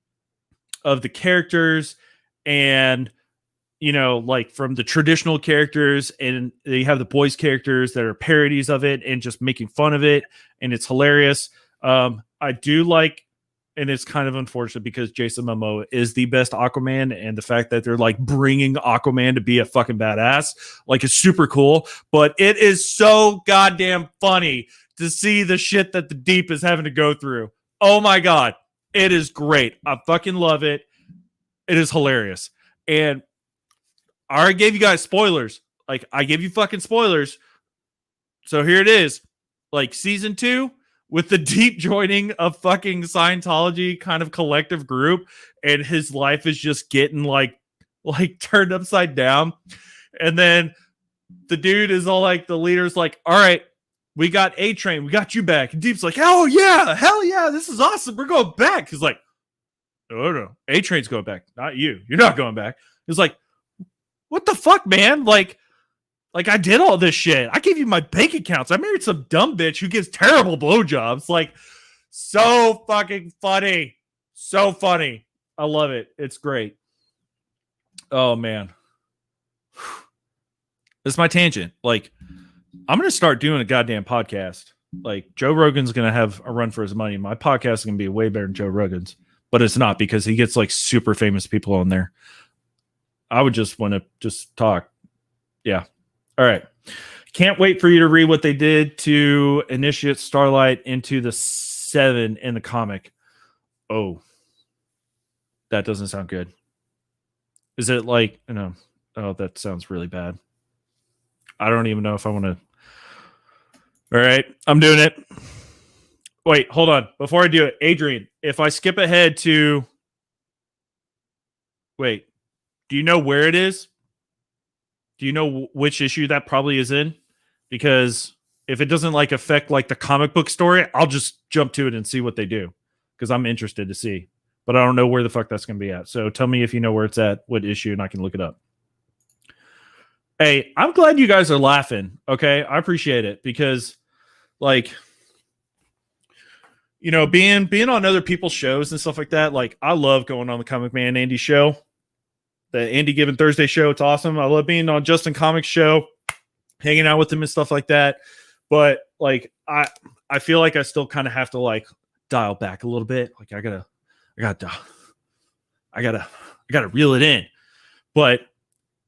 Speaker 1: of the characters, and, you know, like, from the traditional characters, and they have the Boys characters that are parodies of it and just making fun of it. And it's hilarious. I do like, and it's kind of unfortunate because Jason Momoa is the best Aquaman, and the fact that they're like bringing Aquaman to be a fucking badass, like, it's super cool. But it is so goddamn funny to see the shit that the Deep is having to go through. Oh my God. It is great. I fucking love it. It is hilarious. And I already gave you guys spoilers. Like, I gave you fucking spoilers. So here it is. Like, season 2, with the Deep joining a fucking Scientology kind of collective group, and his life is just getting like turned upside down. And then the dude is all like, the leader's like, all right, we got A-Train. We got you back. And Deep's like, hell yeah. This is awesome. We're going back. He's like, no. A-Train's going back. Not you. You're not going back. He's like, what the fuck, man? Like, I did all this shit. I gave you my bank accounts. I married some dumb bitch who gives terrible blowjobs. Like, so fucking funny. So funny. I love it. It's great. Oh, man. This is my tangent. Like, I'm going to start doing a goddamn podcast. Like, Joe Rogan's going to have a run for his money. My podcast is going to be way better than Joe Rogan's. But it's not, because he gets like super famous people on there. I would just want to just talk. Yeah. All right. Can't wait for you to read what they did to initiate Starlight into the 7 in the comic. Oh, that doesn't sound good. Is it like, no? Oh, that sounds really bad. I don't even know if I want to. All right. I'm doing it. Wait, hold on. Before I do it, Adrian, if I skip ahead to. Wait, do you know where it is? Do you know which issue that probably is in? Because if it doesn't like affect like the comic book story, I'll just jump to it and see what they do, because I'm interested to see. But I don't know where the fuck that's going to be at. So tell me if you know where it's at, what issue, and I can look it up. Hey, I'm glad you guys are laughing. Okay, I appreciate it, because, like, you know, being on other people's shows and stuff like that. Like, I love going on the Comic Man Andy show. the Andy Given Thursday show. It's awesome. I love being on Justin Comics show, hanging out with him and stuff like that. But like I feel like I still kind of have to like dial back a little bit. Like I gotta reel it in. But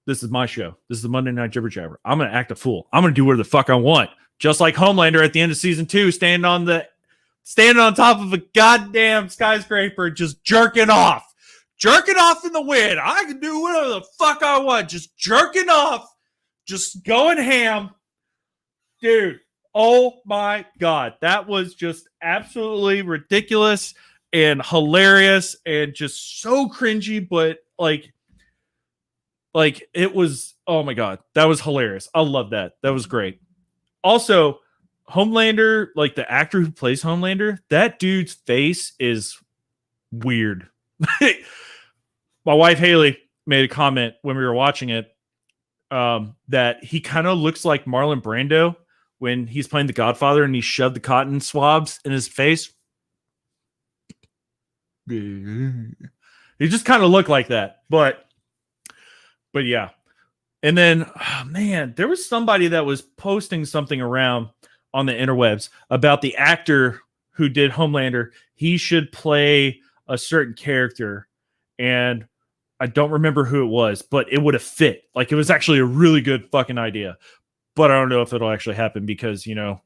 Speaker 1: this is my show. This is the Monday Night Jibber Jabber. I'm gonna act a fool. I'm gonna do whatever the fuck I want. Just like Homelander at the end of season 2, standing on top of a goddamn skyscraper, just jerking off in the wind. I can do whatever the fuck I want. Just jerking off, just going ham, dude. Oh my God. That was just absolutely ridiculous and hilarious and just so cringy, but like it was, oh my God, that was hilarious. I love that. That was great. Also, Homelander, like the actor who plays Homelander, that dude's face is weird. My wife Haley made a comment when we were watching it that he kind of looks like Marlon Brando when he's playing the Godfather and he shoved the cotton swabs in his face. He just kind of looked like that. But yeah. And then, oh man, there was somebody that was posting something around on the interwebs about the actor who did Homelander. He should play a certain character. And I don't remember who it was, but it would have fit. Like, it was actually a really good fucking idea. But I don't know if it'll actually happen because, you know,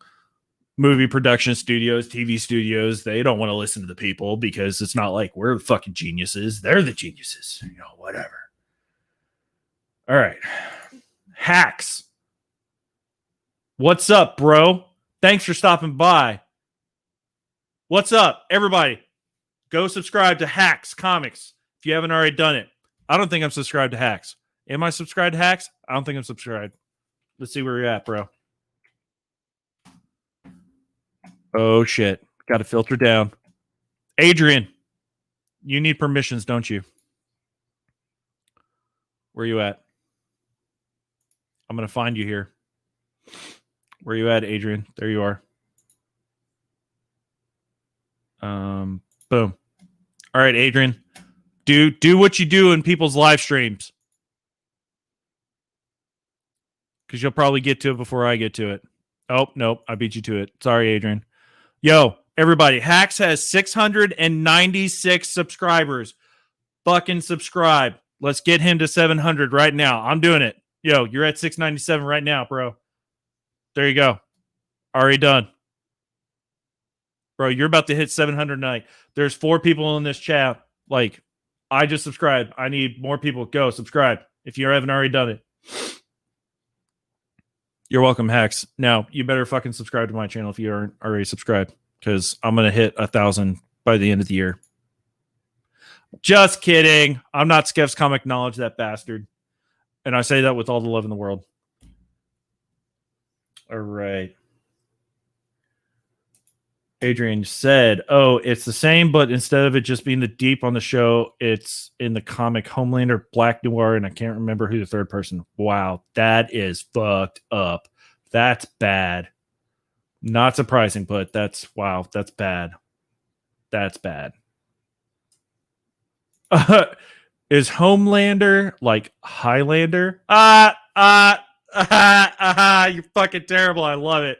Speaker 1: movie production studios, TV studios, they don't want to listen to the people because it's not like we're the fucking geniuses. They're the geniuses. You know, whatever. All right. Hacks. What's up, bro? Thanks for stopping by. What's up, everybody? Go subscribe to Hacks Comics if you haven't already done it. I don't think I'm subscribed to Hacks. Am I subscribed to Hacks? I don't think I'm subscribed. Let's see where you're at, bro. Oh, shit. Got to filter down. Adrian, you need permissions, don't you? Where you at? I'm going to find you here. Where you at, Adrian? There you are. Boom. All right, Adrian. Do what you do in people's live streams. Because you'll probably get to it before I get to it. Oh, nope. I beat you to it. Sorry, Adrian. Yo, everybody. Hacks has 696 subscribers. Fucking subscribe. Let's get him to 700 right now. I'm doing it. Yo, you're at 697 right now, bro. There you go. Already done. Bro, you're about to hit 700 tonight. There's 4 people in this chat. Like, I just subscribed. I need more people. Go subscribe if you haven't already done it. You're welcome, Hacks. Now, you better fucking subscribe to my channel if you aren't already subscribed, because I'm going to hit 1,000 by the end of the year. Just kidding. I'm not Skev's Comic Knowledge, that bastard. And I say that with all the love in the world. All right. Adrian said, oh, it's the same, but instead of it just being the Deep on the show, it's in the comic Homelander, Black Noir, and I can't remember who the third person. Wow, that is fucked up. That's bad. Not surprising, but that's bad. That's bad. Is Homelander like Highlander? You're fucking terrible. I love it.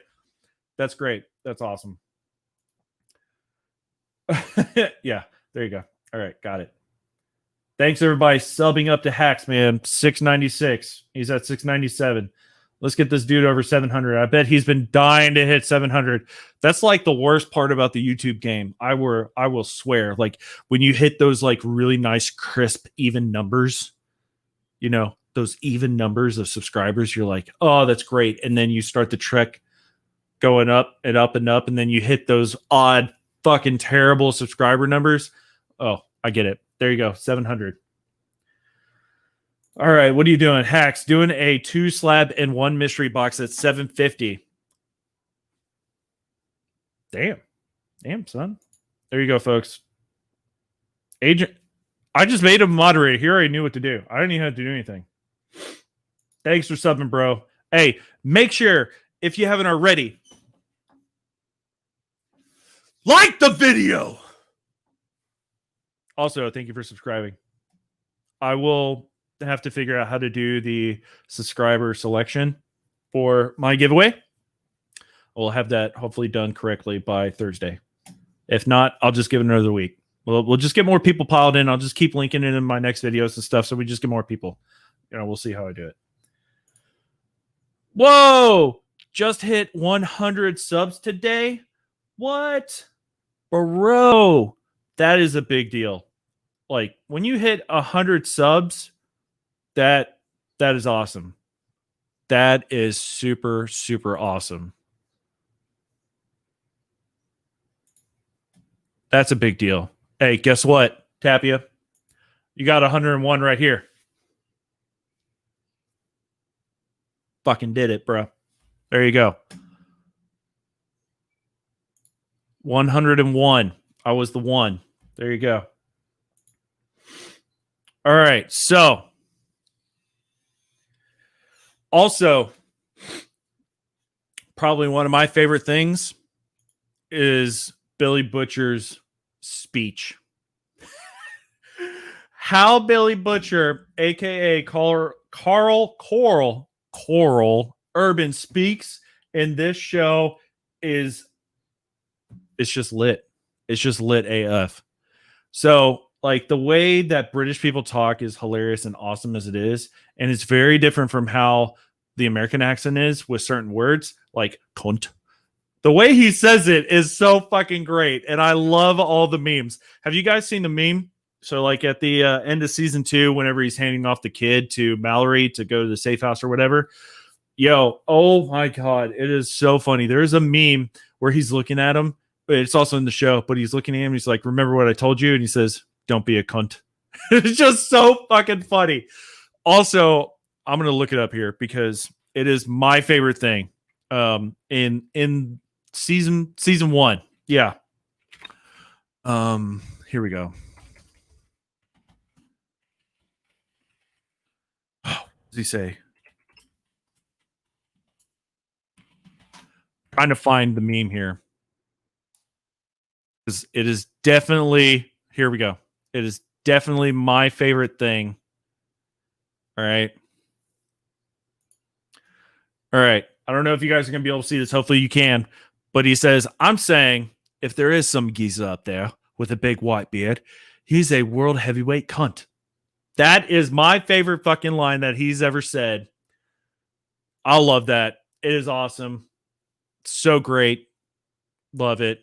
Speaker 1: That's great. That's awesome. Yeah, there you go. All right, got it. Thanks everybody subbing up to Hacks, man. 696. He's at 697. Let's get this dude over 700. I bet he's been dying to hit 700. That's like the worst part about the YouTube game. I will swear, like when you hit those like really nice crisp even numbers, you know, those even numbers of subscribers, you're like, oh, that's great. And then you start the trek going up and up and up, and then you hit those odd fucking terrible subscriber numbers. Oh, I get it. There you go. 700. All right. What are you doing? Hacks doing a 2 slab and 1 mystery box at 750. Damn, son. There you go, folks. Agent, I just made him moderator. He already knew what to do. I didn't even have to do anything. Thanks for subbing, bro. Hey, make sure if you haven't already, like the video. Also, thank you for subscribing. I will have to figure out how to do the subscriber selection for my giveaway. We'll have that hopefully done correctly by Thursday. If not, I'll just give it another week. We'll just get more people piled in. I'll just keep linking it in my next videos and stuff, so we just get more people. We'll see how I do it. Whoa! Just hit 100 subs today? What? Bro, that is a big deal. Like, when you hit 100 subs, that is awesome. That is super, super awesome. That's a big deal. Hey, guess what, Tapia? You got 101 right here. Fucking did it, bro. There you go. 101. I was the one. There you go. All right. So, also, probably one of my favorite things is Billy Butcher's speech. How Billy Butcher, aka Carl Coral Urban, speaks in this show it's just lit. It's just lit AF. So, like, the way that British people talk is hilarious and awesome as it is, and it's very different from how the American accent is with certain words, like cunt. The way he says it is so fucking great, and I love all the memes. Have you guys seen the meme? So, like, at the end of season 2, whenever he's handing off the kid to Mallory to go to the safe house or whatever, oh my God, it is so funny. There's a meme where he's looking at him, but it's also in the show, but he's looking at him, he's like, remember what I told you? And he says, don't be a cunt. It's just so fucking funny. Also, I'm going to look it up here because it is my favorite thing in season 1. Yeah. Here we go. What does he say? Trying to find the meme here. It is definitely, here we go. It is definitely my favorite thing. All right. I don't know if you guys are going to be able to see this. Hopefully you can. But he says, I'm saying if there is some geezer up there with a big white beard, he's a world heavyweight cunt. That is my favorite fucking line that he's ever said. I love that. It is awesome. So great. Love it.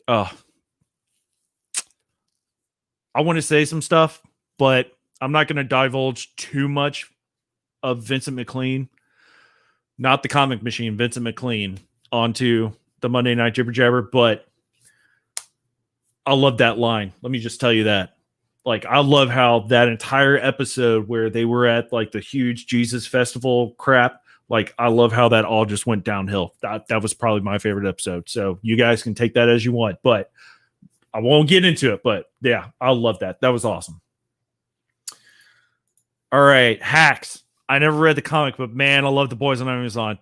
Speaker 1: Oh, I want to say some stuff, but I'm not going to divulge too much of Vincent McLean, not the comic machine, Vincent McLean, onto the Monday Night Jibber Jabber, but I love that line. Let me just tell you that. Like, I love how that entire episode where they were at like the huge Jesus festival crap, like, I love how that all just went downhill. That was probably my favorite episode. So you guys can take that as you want, but I won't get into it. But yeah, I love that. That was awesome. All right, Hacks. I never read the comic, but man, I love The Boys on Amazon.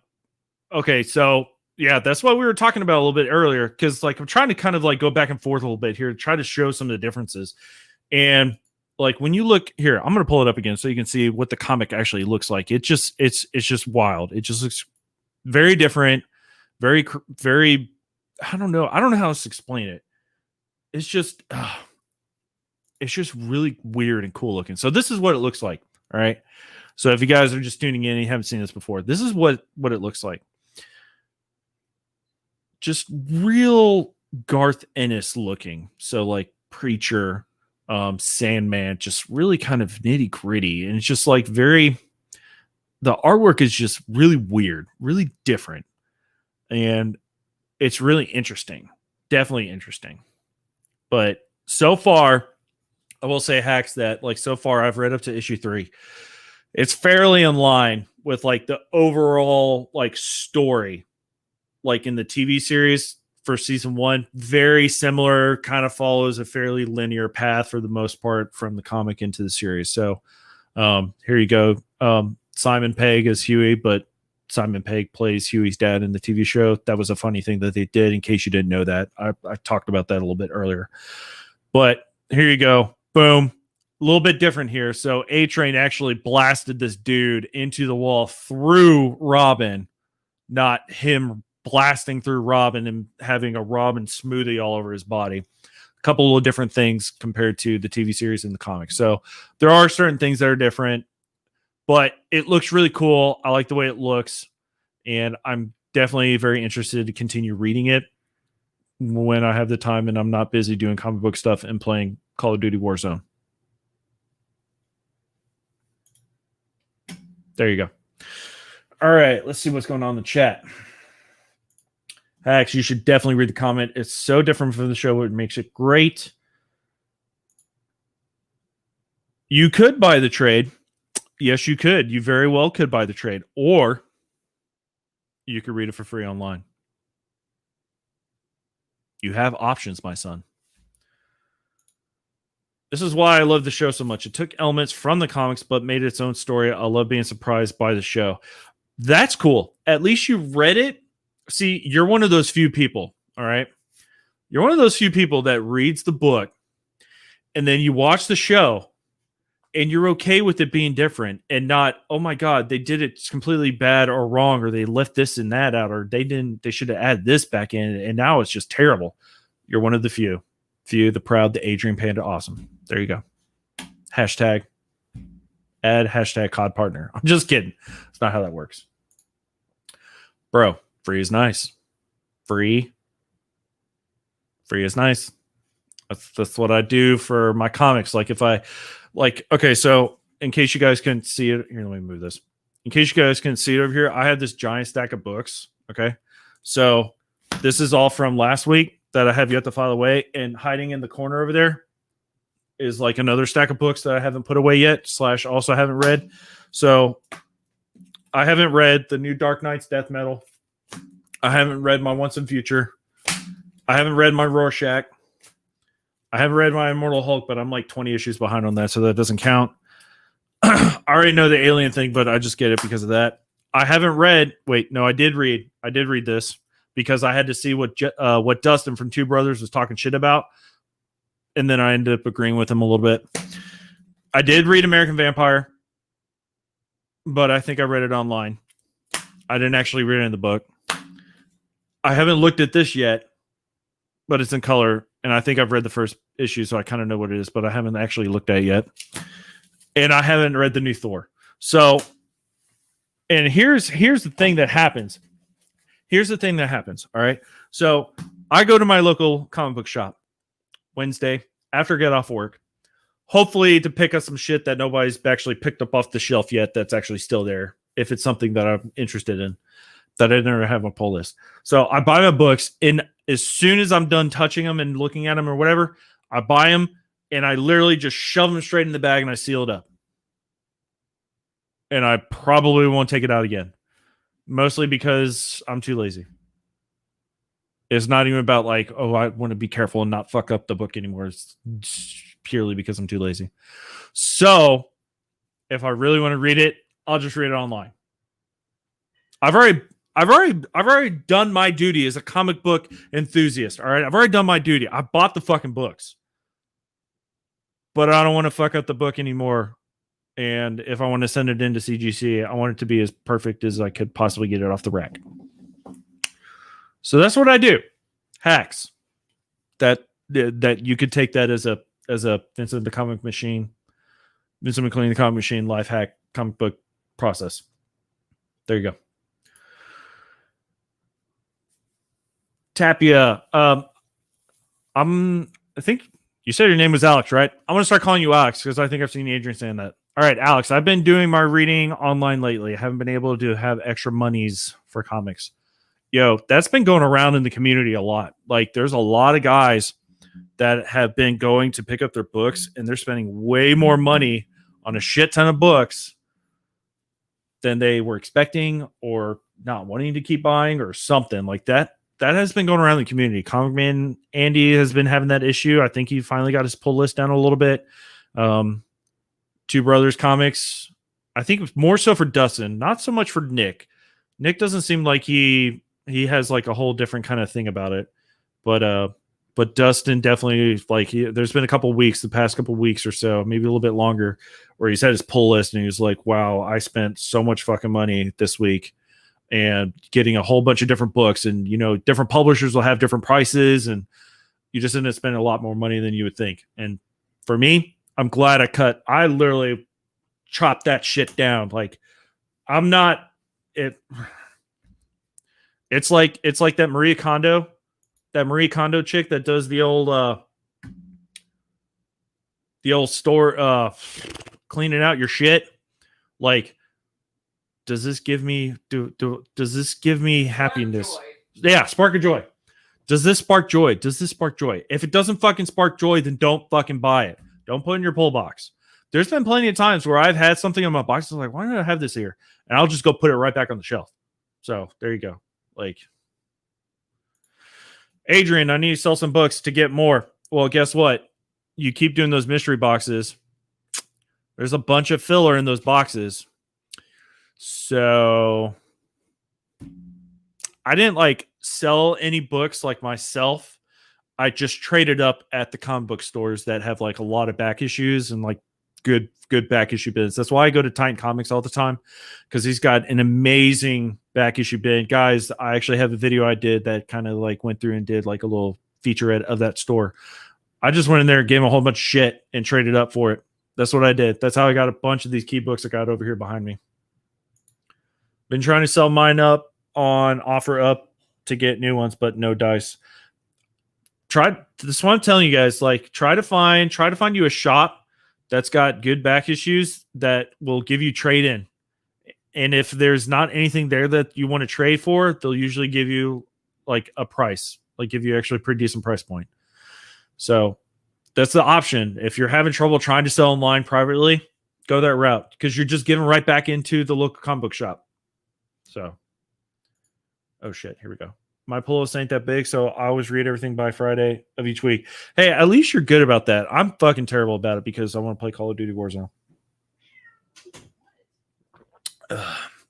Speaker 1: Okay, so yeah, that's what we were talking about a little bit earlier, because like I'm trying to kind of like go back and forth a little bit here to try to show some of the differences. And like when you look here, I'm going to pull it up again so you can see what the comic actually looks like. It's just wild. It just looks very different, very I don't know how to explain it. It's just really weird and cool looking. So this is what it looks like. All right. So if you guys are just tuning in and you haven't seen this before, this is what it looks like. Just real Garth Ennis looking. So like Preacher, Sandman, just really kind of nitty gritty. And it's just like the artwork is just really weird, really different. And it's really interesting. Definitely interesting. But so far, I will say, Hacks, that like so far I've read up to issue 3. It's fairly in line with like the overall like story, like in the TV series for season 1. Very similar, kind of follows a fairly linear path for the most part from the comic into the series. So here you go. Simon Pegg is Huey, but Simon Pegg plays Huey's dad in the TV show. That was a funny thing that they did, in case you didn't know that. I talked about that a little bit earlier. But here you go. Boom. A little bit different here. So A-Train actually blasted this dude into the wall through Robin, not him blasting through Robin and having a Robin smoothie all over his body. A couple of different things compared to the TV series and the comics. So there are certain things that are different, but it looks really cool. I like the way it looks, and I'm definitely very interested to continue reading it when I have the time and I'm not busy doing comic book stuff and playing Call of Duty Warzone. There you go. All right, let's see what's going on in the chat. Hacks, you should definitely read the comment. It's so different from the show. It makes it great. You could buy the trade. Yes, you could. You very well could buy the trade. Or you could read it for free online. You have options, my son. This is why I love the show so much. It took elements from the comics, but made its own story. I love being surprised by the show. That's cool. At least you read it. See, you're one of those few people, all right? You're one of those few people that reads the book, and then you watch the show, and you're okay with it being different and not, oh my God, they did it completely bad or wrong, or they left this and that out, or they should have added this back in, and now it's just terrible. You're one of the few. Few, the proud, the Adrian Panda awesome. There you go. Hashtag add hashtag COD partner. I'm just kidding. It's not how that works. Bro, free is nice. Free is nice. That's what I do for my comics. Like if I okay, so in case you guys couldn't see it, here, let me move this. In case you guys couldn't see it over here, I have this giant stack of books. Okay. So this is all from last week that I have yet to file away, and hiding in the corner over there is like another stack of books that I haven't put away yet, / also haven't read. So I haven't read the new Dark Knight's Death Metal. I haven't read my Once and Future. I haven't read my Rorschach. I haven't read my Immortal Hulk, but I'm like 20 issues behind on that, so that doesn't count. I already know the Alien thing, but I just get it because of that. I haven't read. Wait, no, I did read this because I had to see what Dustin from Two Brothers was talking shit about, and then I ended up agreeing with him a little bit. I did read American Vampire, but I think I read it online. I didn't actually read it in the book. I haven't looked at this yet, but it's in color, and I think I've read the first issue, so I kind of know what it is, but I haven't actually looked at it yet. And I haven't read the new Thor. So, and here's the thing that happens. Here's the thing that happens, all right? So, I go to my local comic book shop Wednesday after I get off work, hopefully to pick up some shit that nobody's actually picked up off the shelf yet that's actually still there, if it's something that I'm interested in, that I never have on my pull list. So, I buy my books, and as soon as I'm done touching them and looking at them or whatever, I buy them, and I literally just shove them straight in the bag and I seal it up. And I probably won't take it out again. Mostly because I'm too lazy. It's not even about like, oh, I want to be careful and not fuck up the book anymore. It's purely because I'm too lazy. So if I really want to read it, I'll just read it online. I've already done my duty as a comic book enthusiast. All right. I've already done my duty. I bought the fucking books. But I don't want to fuck up the book anymore. And if I want to send it into CGC, I want it to be as perfect as I could possibly get it off the rack. So that's what I do. Hacks. That you could take that as a Vincent the Comic Machine, Vincent McLean the Comic Machine life hack comic book process. There you go. Tapia. I think you said your name was Alex, right? I'm going to start calling you Alex because I think I've seen Adrian saying that. All right, Alex, I've been doing my reading online lately. I haven't been able to have extra monies for comics. Yo, that's been going around in the community a lot. Like, there's a lot of guys that have been going to pick up their books, and they're spending way more money on a shit ton of books than they were expecting or not wanting to keep buying or something like that. That has been going around the community. Comic Man Andy has been having that issue. I think he finally got his pull list down a little bit. Two Brothers Comics, I think it's more so for Dustin, not so much for Nick. Nick doesn't seem like he has like a whole different kind of thing about it. But But Dustin definitely, like, there's been a couple weeks, the past couple weeks or so, maybe a little bit longer, where he's had his pull list and he was like, wow, I spent so much fucking money this week and getting a whole bunch of different books. And, you know, different publishers will have different prices and you just end up spending a lot more money than you would think. And for me, I'm glad I literally chopped that shit down. Like, I'm not, it's like that Marie Kondo chick that does the old store cleaning out your shit. Like, does this give me does this give me happiness? Yeah, spark of joy. Does this spark joy? Does this spark joy? If it doesn't fucking spark joy, then don't fucking buy it. Don't put it in your pull box. There's been plenty of times where I've had something in my box. I'm like, why did I have this here? And I'll just go put it right back on the shelf. So there you go. Like, Adrian, I need to sell some books to get more. Well, guess what? You keep doing those mystery boxes. There's a bunch of filler in those boxes. So I didn't like sell any books like myself. I just traded up at the comic book stores that have like a lot of back issues and like good back issue bins. That's why I go to Titan Comics all the time, because he's got an amazing back issue bin. Guys, I actually have a video I did that kind of like went through and did like a little featurette of that store. I just went in there and gave him a whole bunch of shit and traded up for it. That's what I did. That's how I got a bunch of these key books I got over here behind me. Been trying to sell mine up on OfferUp to get new ones, but no dice. This is what I'm telling you guys, like, try to find you a shop that's got good back issues that will give you trade in. And if there's not anything there that you want to trade for, they'll usually give you like a price, like give you actually a pretty decent price point. So that's the option. If you're having trouble trying to sell online privately, go that route, because you're just giving right back into the local comic book shop. So, oh shit, here we go. My pull list ain't that big, so I always read everything by Friday of each week. Hey, at least you're good about that. I'm fucking terrible about it because I want to play Call of Duty Warzone.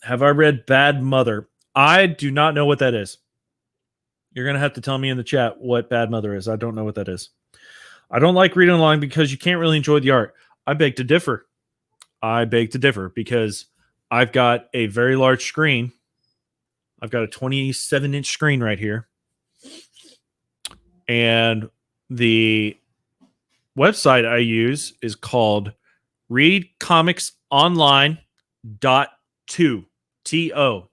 Speaker 1: Have I read Bad Mother? I do not know what that is. You're going to have to tell me in the chat what Bad Mother is. I don't know what that is. I don't like reading along because you can't really enjoy the art. I beg to differ. Because I've got a very large screen. I've got a 27-inch screen right here. And the website I use is called readcomicsonline.to. T-O.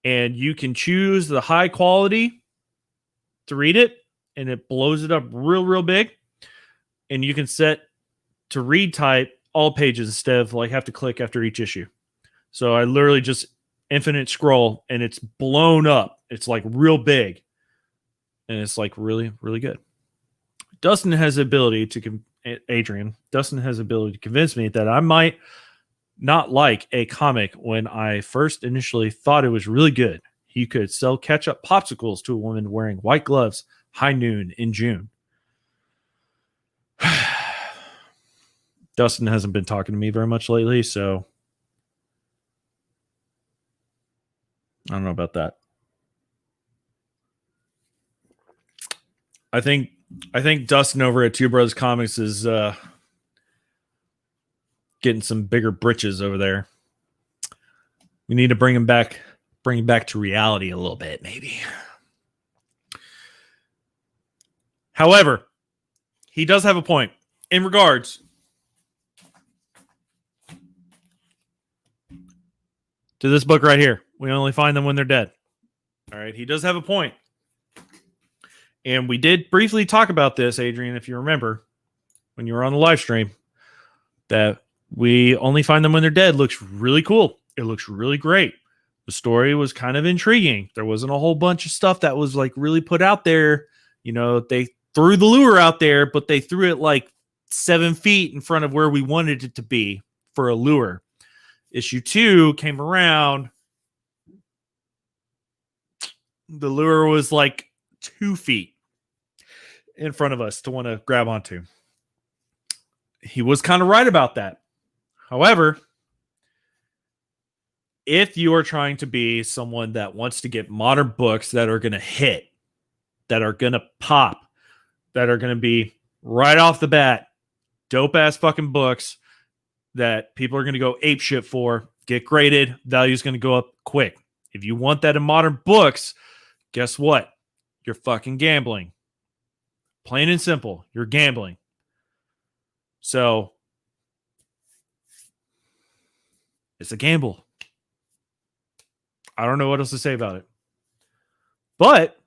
Speaker 1: And you can choose the high quality to read it, and it blows it up real big. And you can set to read type all pages instead of like have to click after each issue. So I literally just infinite scroll and it's blown up. It's like real big. And it's like really good. Dustin has the ability to convince me that I might not like a comic when I first initially thought it was really good. He could sell ketchup popsicles to a woman wearing white gloves high noon in June. Dustin hasn't been talking to me very much lately, so I don't know about that. I think Dustin over at Two Brothers Comics is getting some bigger britches over there. We need to bring him back to reality a little bit, maybe. However, he does have a point in regards to this book right here. We only find them when they're dead. All right. He does have a point. And we did briefly talk about this, Adrian, if you remember, when you were on the live stream, that we only find them when they're dead. Looks really cool. It looks really great. The story was kind of intriguing. There wasn't a whole bunch of stuff that was like really put out there. You know, they threw the lure out there, but they threw it like 7 feet in front of where we wanted it to be for a lure. Issue 2 came around. The lure was like 2 feet in front of us to want to grab onto. He was kind of right about that. However, if you are trying to be someone that wants to get modern books that are going to hit, that are going to pop, that are going to be right off the bat dope ass fucking books that people are going to go ape shit for, get graded, value's going to go up quick. If you want that in modern books, guess what? You're fucking gambling. Plain and simple, you're gambling. So it's a gamble. I don't know what else to say about it. But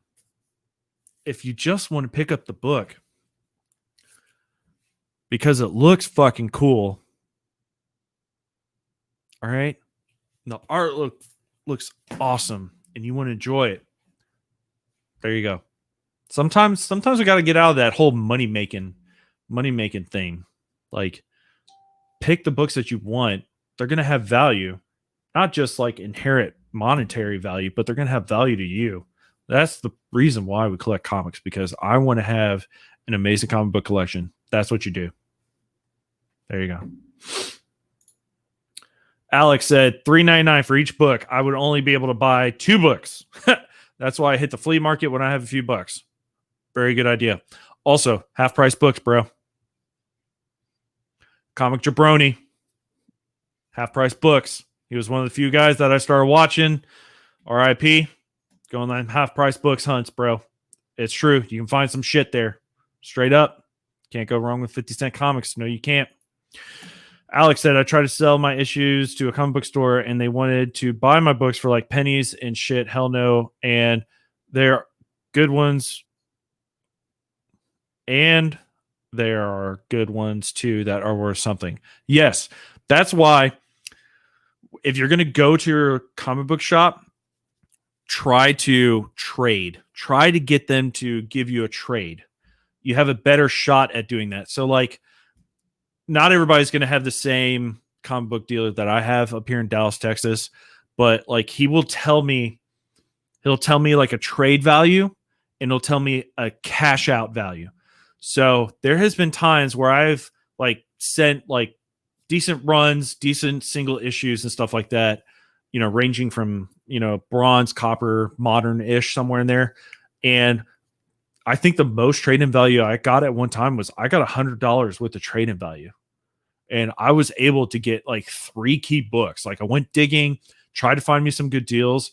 Speaker 1: if you just want to pick up the book because it looks fucking cool, all right? The art looks awesome and you want to enjoy it. There you go. Sometimes we got to get out of that whole money making thing. Like, pick the books that you want. They're going to have value, not just like inherent monetary value, but they're going to have value to you. That's the reason why we collect comics, because I want to have an amazing comic book collection. That's what you do. There you go. Alex said $3.99 for each book. I would only be able to buy 2 books. That's why I hit the flea market when I have a few bucks. Very good idea. Also, half price books, bro. Comic Jabroni. Half price books. He was one of the few guys that I started watching. RIP. Going on half price books hunts, bro. It's true. You can find some shit there. Straight up. Can't go wrong with 50-cent comics. No, you can't. Alex said, I tried to sell my issues to a comic book store and they wanted to buy my books for like pennies and shit. Hell no. And they're good ones. And there are good ones too that are worth something. Yes. That's why if you're going to go to your comic book shop, try to trade. Try to get them to give you a trade. You have a better shot at doing that. So like, not everybody's going to have the same comic book dealer that I have up here in Dallas, Texas, but like he'll tell me like a trade value and he'll tell me a cash out value. So there has been times where I've like sent like decent runs, decent single issues and stuff like that, you know, ranging from, you know, bronze, copper, modern-ish, somewhere in there. And I think the most trade-in value I got at one time was I got $100 worth of trade-in value. And I was able to get like 3 key books. Like I went digging, tried to find me some good deals.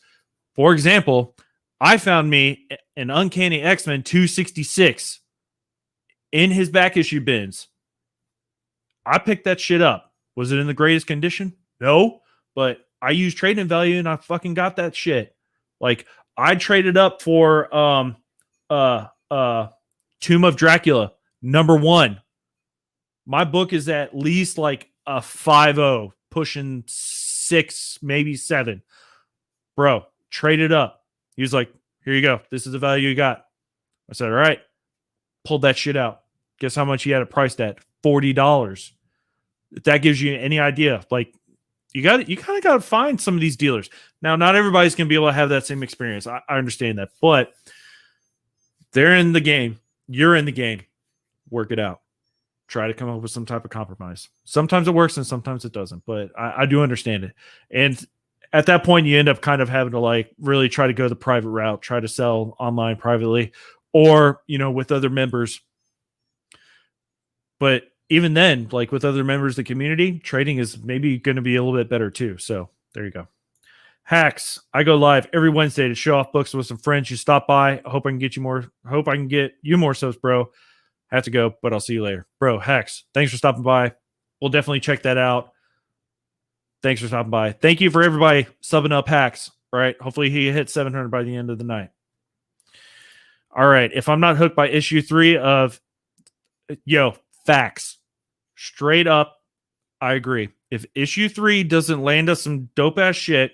Speaker 1: For example, I found me an Uncanny X-Men 266 in his back issue bins. I picked that shit up. Was it in the greatest condition? No, but I used trade-in value and I fucking got that shit. Like I traded up for Tomb of Dracula #1. My book is at least like a 5.0, pushing 6, maybe 7. Bro, trade it up. He was like, here you go. This is the value you got. I said, all right. Pulled that shit out. Guess how much he had it priced at? $40. If that gives you any idea, like you kind of got to find some of these dealers. Now, not everybody's going to be able to have that same experience. I understand that, but they're in the game. You're in the game. Work it out. Try to come up with some type of compromise. Sometimes it works and sometimes it doesn't, but I do understand it. And at that point, you end up kind of having to like really try to go the private route, try to sell online privately or, you know, with other members. But even then, like with other members of the community, trading is maybe going to be a little bit better too. So there you go. Hacks. I go live every Wednesday to show off books with some friends. You stop by. I hope I can get you more. Hope I can get you more subs, bro. Have to go, but I'll see you later. Bro, Hacks, thanks for stopping by. We'll definitely check that out. Thanks for stopping by. Thank you for everybody subbing up Hacks. All right. Hopefully he hits 700 by the end of the night. All right. If I'm not hooked by issue 3 of facts. Straight up, I agree. If issue 3 doesn't land us some dope ass shit,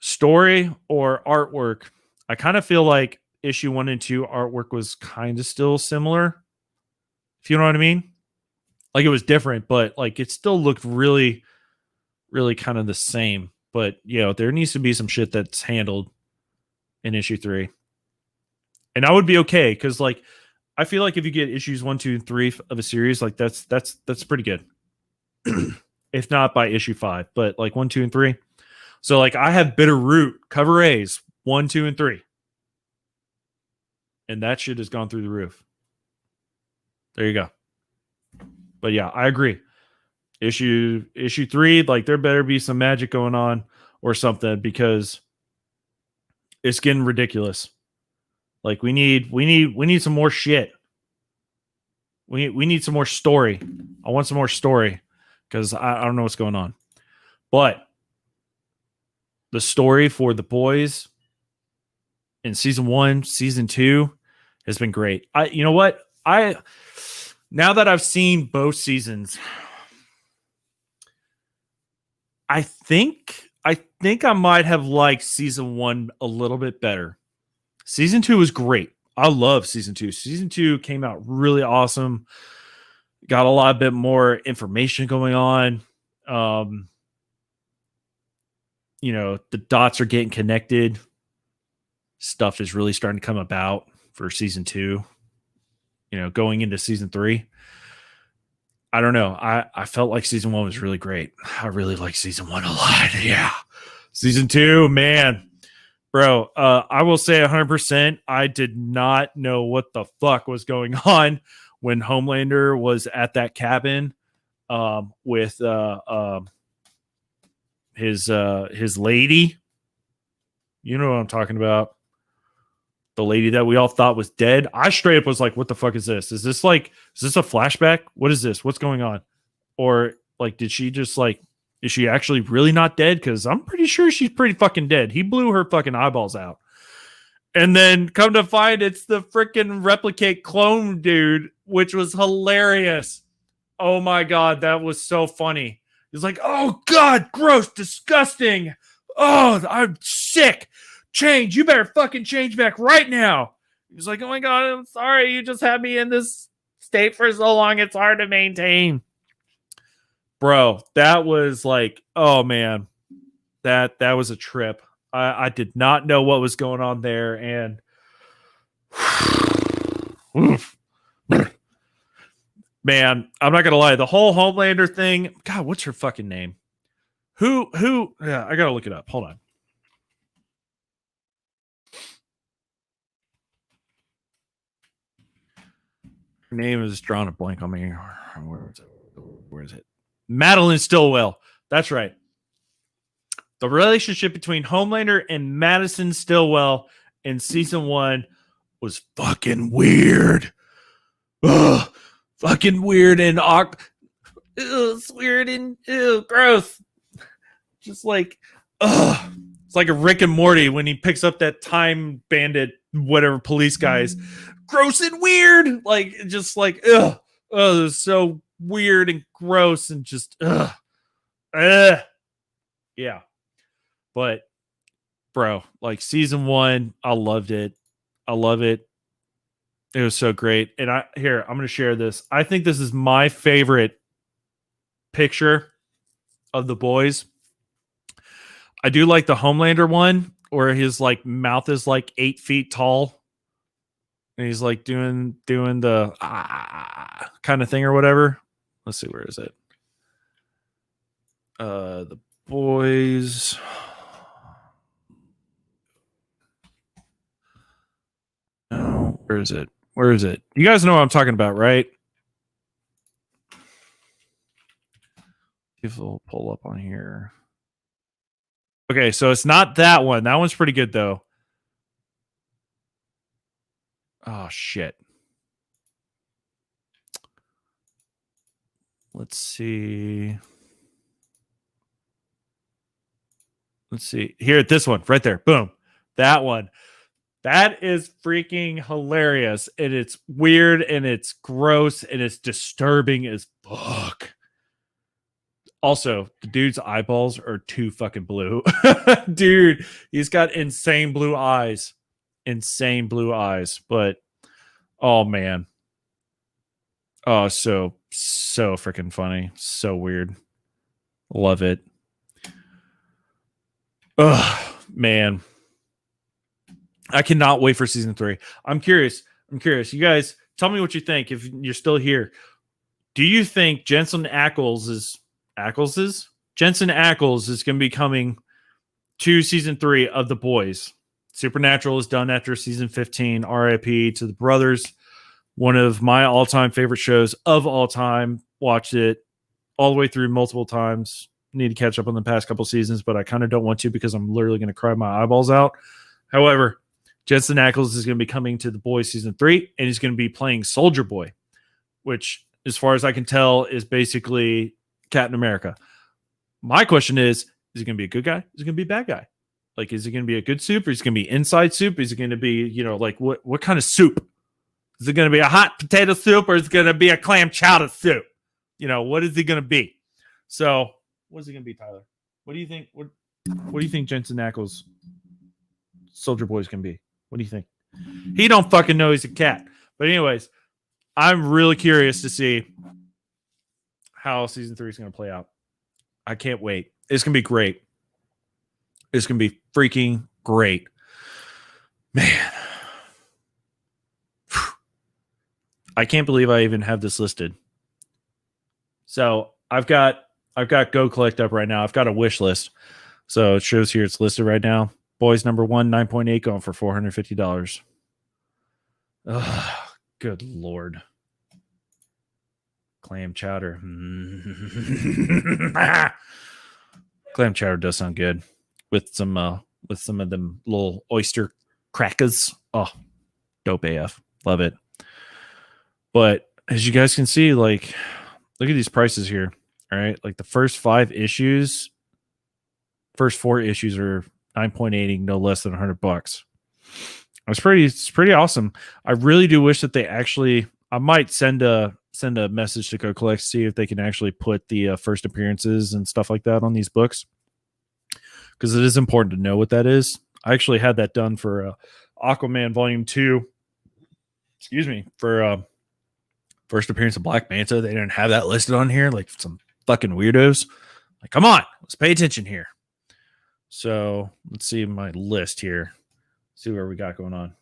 Speaker 1: story or artwork, I kind of feel like issue 1 and 2 artwork was kind of still similar. If you know what I mean? Like it was different, but like it still looked really, really kind of the same. But there needs to be some shit that's handled in issue 3. And I would be okay because like I feel like if you get issues 1, 2, and 3 of a series, like that's pretty good. If not by issue 5, but like 1, 2, and 3. So like I have Bitter Root cover A's 1, 2, and 3. and that shit has gone through the roof. There you go. But yeah, I agree. Issue 3, like there better be some magic going on or something, because it's getting ridiculous. Like we need some more shit. We need some more story. I want some more story, because I don't know what's going on. But the story for the boys in season 1, season 2 has been great. You know what? Now that I've seen both seasons, I think I might have liked season 1 a little bit better. Season 2 was great. I love season 2. Season 2 came out really awesome. Got a lot bit more information going on. The dots are getting connected. Stuff is really starting to come about for season 2. Going into season 3. I don't know. I felt like season 1 was really great. I really like season 1 a lot. Yeah. Season 2, man. Bro, I will say 100%, I did not know what the fuck was going on when Homelander was at that cabin with his lady. You know what I'm talking about. The lady that we all thought was dead. I straight up was like, what the fuck is this? Is this a flashback? What is this? What's going on? Or like, did she just is she actually really not dead? Because I'm pretty sure she's pretty fucking dead. He blew her fucking eyeballs out. And then come to find it's the freaking replicate clone dude, which was hilarious. Oh my God, that was so funny. He's like, oh God, gross, disgusting. Oh, I'm sick. Change. You better fucking change back right now. He's like, oh my God, I'm sorry. You just had me in this state for so long. It's hard to maintain. Bro, that was like, oh man, that was a trip. I did not know what was going on there. And man, I'm not going to lie. The whole Homelander thing. God, what's her fucking name? Who, yeah, I got to look it up. Hold on. Her name is drawing a blank on me. Where is it? Madeline Stillwell. That's right. The relationship between Homelander and Madison Stillwell in season 1 was fucking weird. Ugh, fucking weird and it's weird and gross. Just like, ugh. It's like a Rick and Morty when he picks up that time bandit, whatever police guys. Gross and weird. Like, just like, ugh. Oh, it's so weird and gross and just, ugh. Yeah. But, bro, like season 1, I loved it. I love it. It was so great. And I'm going to share this. I think this is my favorite picture of the boys. I do like the Homelander one where his like mouth is like 8 feet tall. And he's like doing the kind of thing or whatever. Let's see, where is it? The boys. No, where is it? Where is it? You guys know what I'm talking about, right? If we'll pull up on here. Okay, so it's not that one. That one's pretty good though. Oh shit. Let's see. Let's see. Here, this one right there. Boom. That one. That is freaking hilarious. And it's weird and it's gross and it's disturbing as fuck. Also, the dude's eyeballs are too fucking blue. Dude, he's got insane blue eyes. Insane blue eyes. But, oh man. Oh, so freaking funny. So weird. Love it. Oh, man. I cannot wait for season 3. I'm curious. You guys, tell me what you think if you're still here. Do you think Jensen Ackles is going to be coming to season 3 of The Boys? Supernatural is done after season 15. RIP to the brothers. One of my all-time favorite shows of all time. Watched it all the way through multiple times. Need to catch up on the past couple seasons, but I kind of don't want to because I'm literally going to cry my eyeballs out. However, Jensen Ackles is going to be coming to The Boys season 3, and he's going to be playing Soldier Boy, which, as far as I can tell, is basically Captain America. My question is he going to be a good guy? Is he going to be a bad guy? Like, is he going to be a good soup? Or is he going to be inside soup? Is he going to be, like what kind of soup? Is it going to be a hot potato soup, or is it going to be a clam chowder soup? What is he going to be? So, what is he going to be, Tyler? What do you think? What do you think Jensen Ackles Soldier Boy is going to be? What do you think? He don't fucking know he's a cat. But anyways, I'm really curious to see how season 3 is going to play out. I can't wait. It's going to be great. It's going to be freaking great. Man. I can't believe I even have this listed. So I've got Go Collect up right now. I've got a wish list. So it shows here it's listed right now. Boys number 1, 9.8 going for $450. Ugh, good Lord. Clam chowder. Clam chowder does sound good with some of them little oyster crackers. Oh, dope AF. Love it. But as you guys can see, like, look at these prices here. All right. Like the first 4 issues are 9.8, no less than $100. It's pretty awesome. I really do wish that they actually, I might send a message to Go Collect, see if they can actually put the first appearances and stuff like that on these books. Because it is important to know what that is. I actually had that done for Aquaman Volume 2. Excuse me. For first appearance of Black Manta. They didn't have that listed on here. Like some fucking weirdos. Like, come on. Let's pay attention here. So let's see my list here. See what we got going on.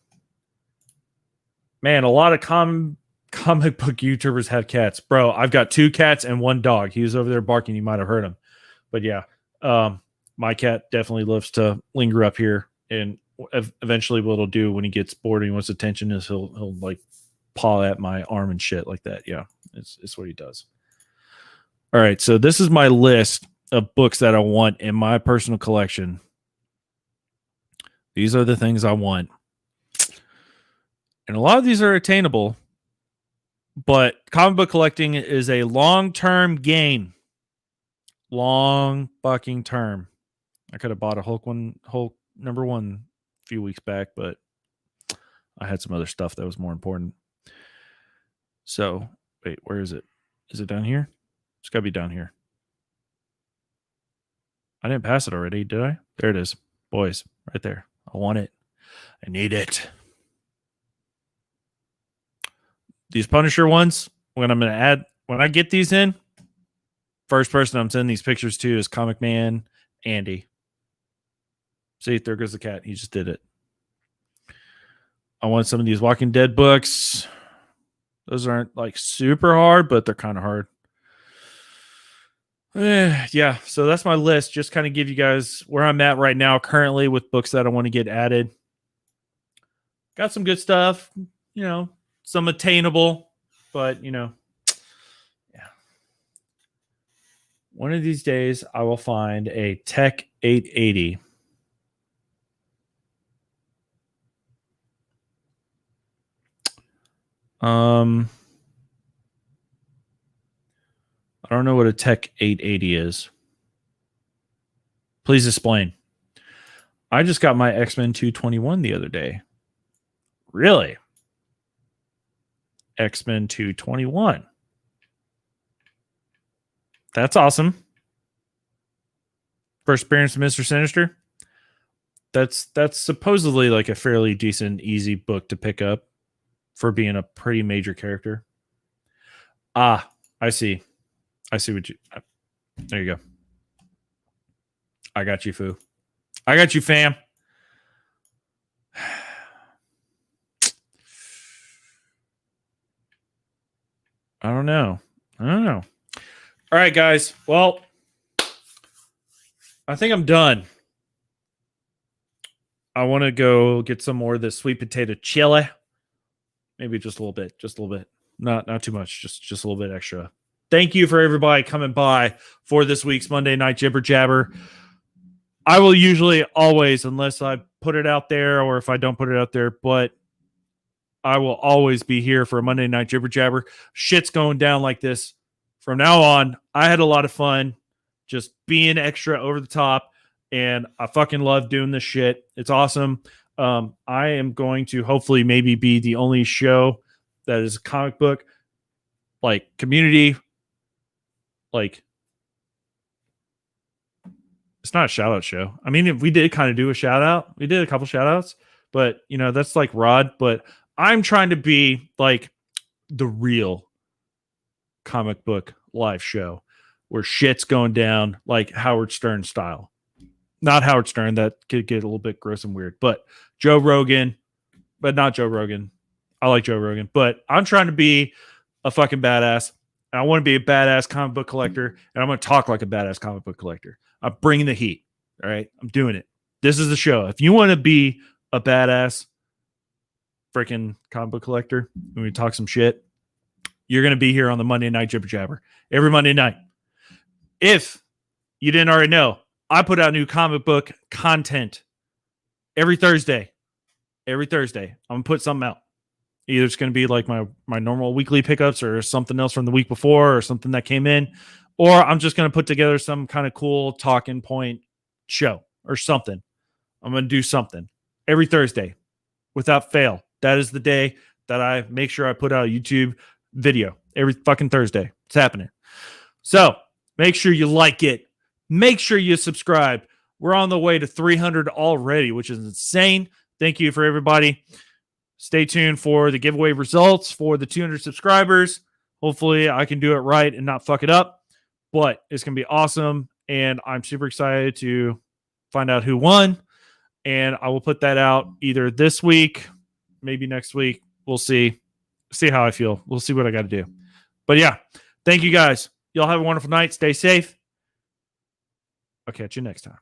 Speaker 1: Man, a lot of comic book YouTubers have cats. Bro, I've got 2 cats and 1 dog. He was over there barking. You might have heard him. But yeah, my cat definitely loves to linger up here. And eventually what he'll do when he gets bored and he wants attention is he'll like paw at my arm and shit like that. Yeah, it's what he does. All right, so this is my list of books that I want in my personal collection. These are the things I want. And a lot of these are attainable, but comic book collecting is a long-term game. Long fucking term. I could have bought a Hulk number 1 a few weeks back, but I had some other stuff that was more important. So, wait, where is it? Is it down here? It's got to be down here. I didn't pass it already, did I? There it is. Boys, right there. I want it. I need it. These Punisher ones, when I get these in, first person I'm sending these pictures to is Comic Man Andy. See, there goes the cat. He just did it. I want some of these Walking Dead books. Those aren't like super hard, but they're kind of hard. Yeah, so that's my list. Just kind of give you guys where I'm at right now currently with books that I want to get added. Got some good stuff, some attainable, but, yeah. One of these days I will find a Tech 880. I don't know what a Tech 880 is. Please explain. I just got my X-Men 221 the other day. Really? X-Men 221. That's awesome. First appearance of Mr. Sinister. That's supposedly like a fairly decent, easy book to pick up for being a pretty major character. Ah, I see. What you... There you go. I got you, Foo. I got you, fam. I don't know. All right, guys. Well, I think I'm done. I want to go get some more of this sweet potato chili. Maybe just a little bit. Not too much, just a little bit extra. Thank you for everybody coming by for this week's Monday Night Jibber Jabber. I will usually always, unless I put it out there or if I don't put it out there, but I will always be here for a Monday Night Jibber Jabber. Shit's going down like this from now on. I had a lot of fun just being extra over the top, and I fucking love doing this shit. It's awesome. I am going to hopefully maybe be the only show that is a comic book like community. Like, it's not a shout out show. I mean, we did kind of do a shout out. We did a couple shout outs, but you know, that's like Rod. But I'm trying to be like the real comic book live show where shit's going down like Howard Stern style. Not Howard Stern, that could get a little bit gross and weird, but Joe Rogan, but not Joe Rogan. I like Joe Rogan, but I'm trying to be a fucking badass. And I want to be a badass comic book collector, and I'm going to talk like a badass comic book collector. I'm bringing the heat. All right. I'm doing it. This is the show. If you want to be a badass freaking comic book collector, when we talk some shit, you're going to be here on the Monday Night Jibber Jabber every Monday night. If you didn't already know, I put out new comic book content every Thursday. Every Thursday, I'm going to put something out. Either it's going to be like my normal weekly pickups or something else from the week before or something that came in, or I'm just going to put together some kind of cool talking point show or something. I'm going to do something every Thursday without fail. That is the day that I make sure I put out a YouTube video every fucking Thursday. It's happening. So make sure you like it. Make sure you subscribe. We're on the way to 300 already, which is insane. Thank you for everybody. Stay tuned for the giveaway results for the 200 subscribers. Hopefully I can do it right and not fuck it up, but it's going to be awesome. And I'm super excited to find out who won. And I will put that out either this week, maybe next week. We'll see how I feel. We'll see what I got to do. But yeah, thank you guys. Y'all have a wonderful night. Stay safe. I'll catch you next time.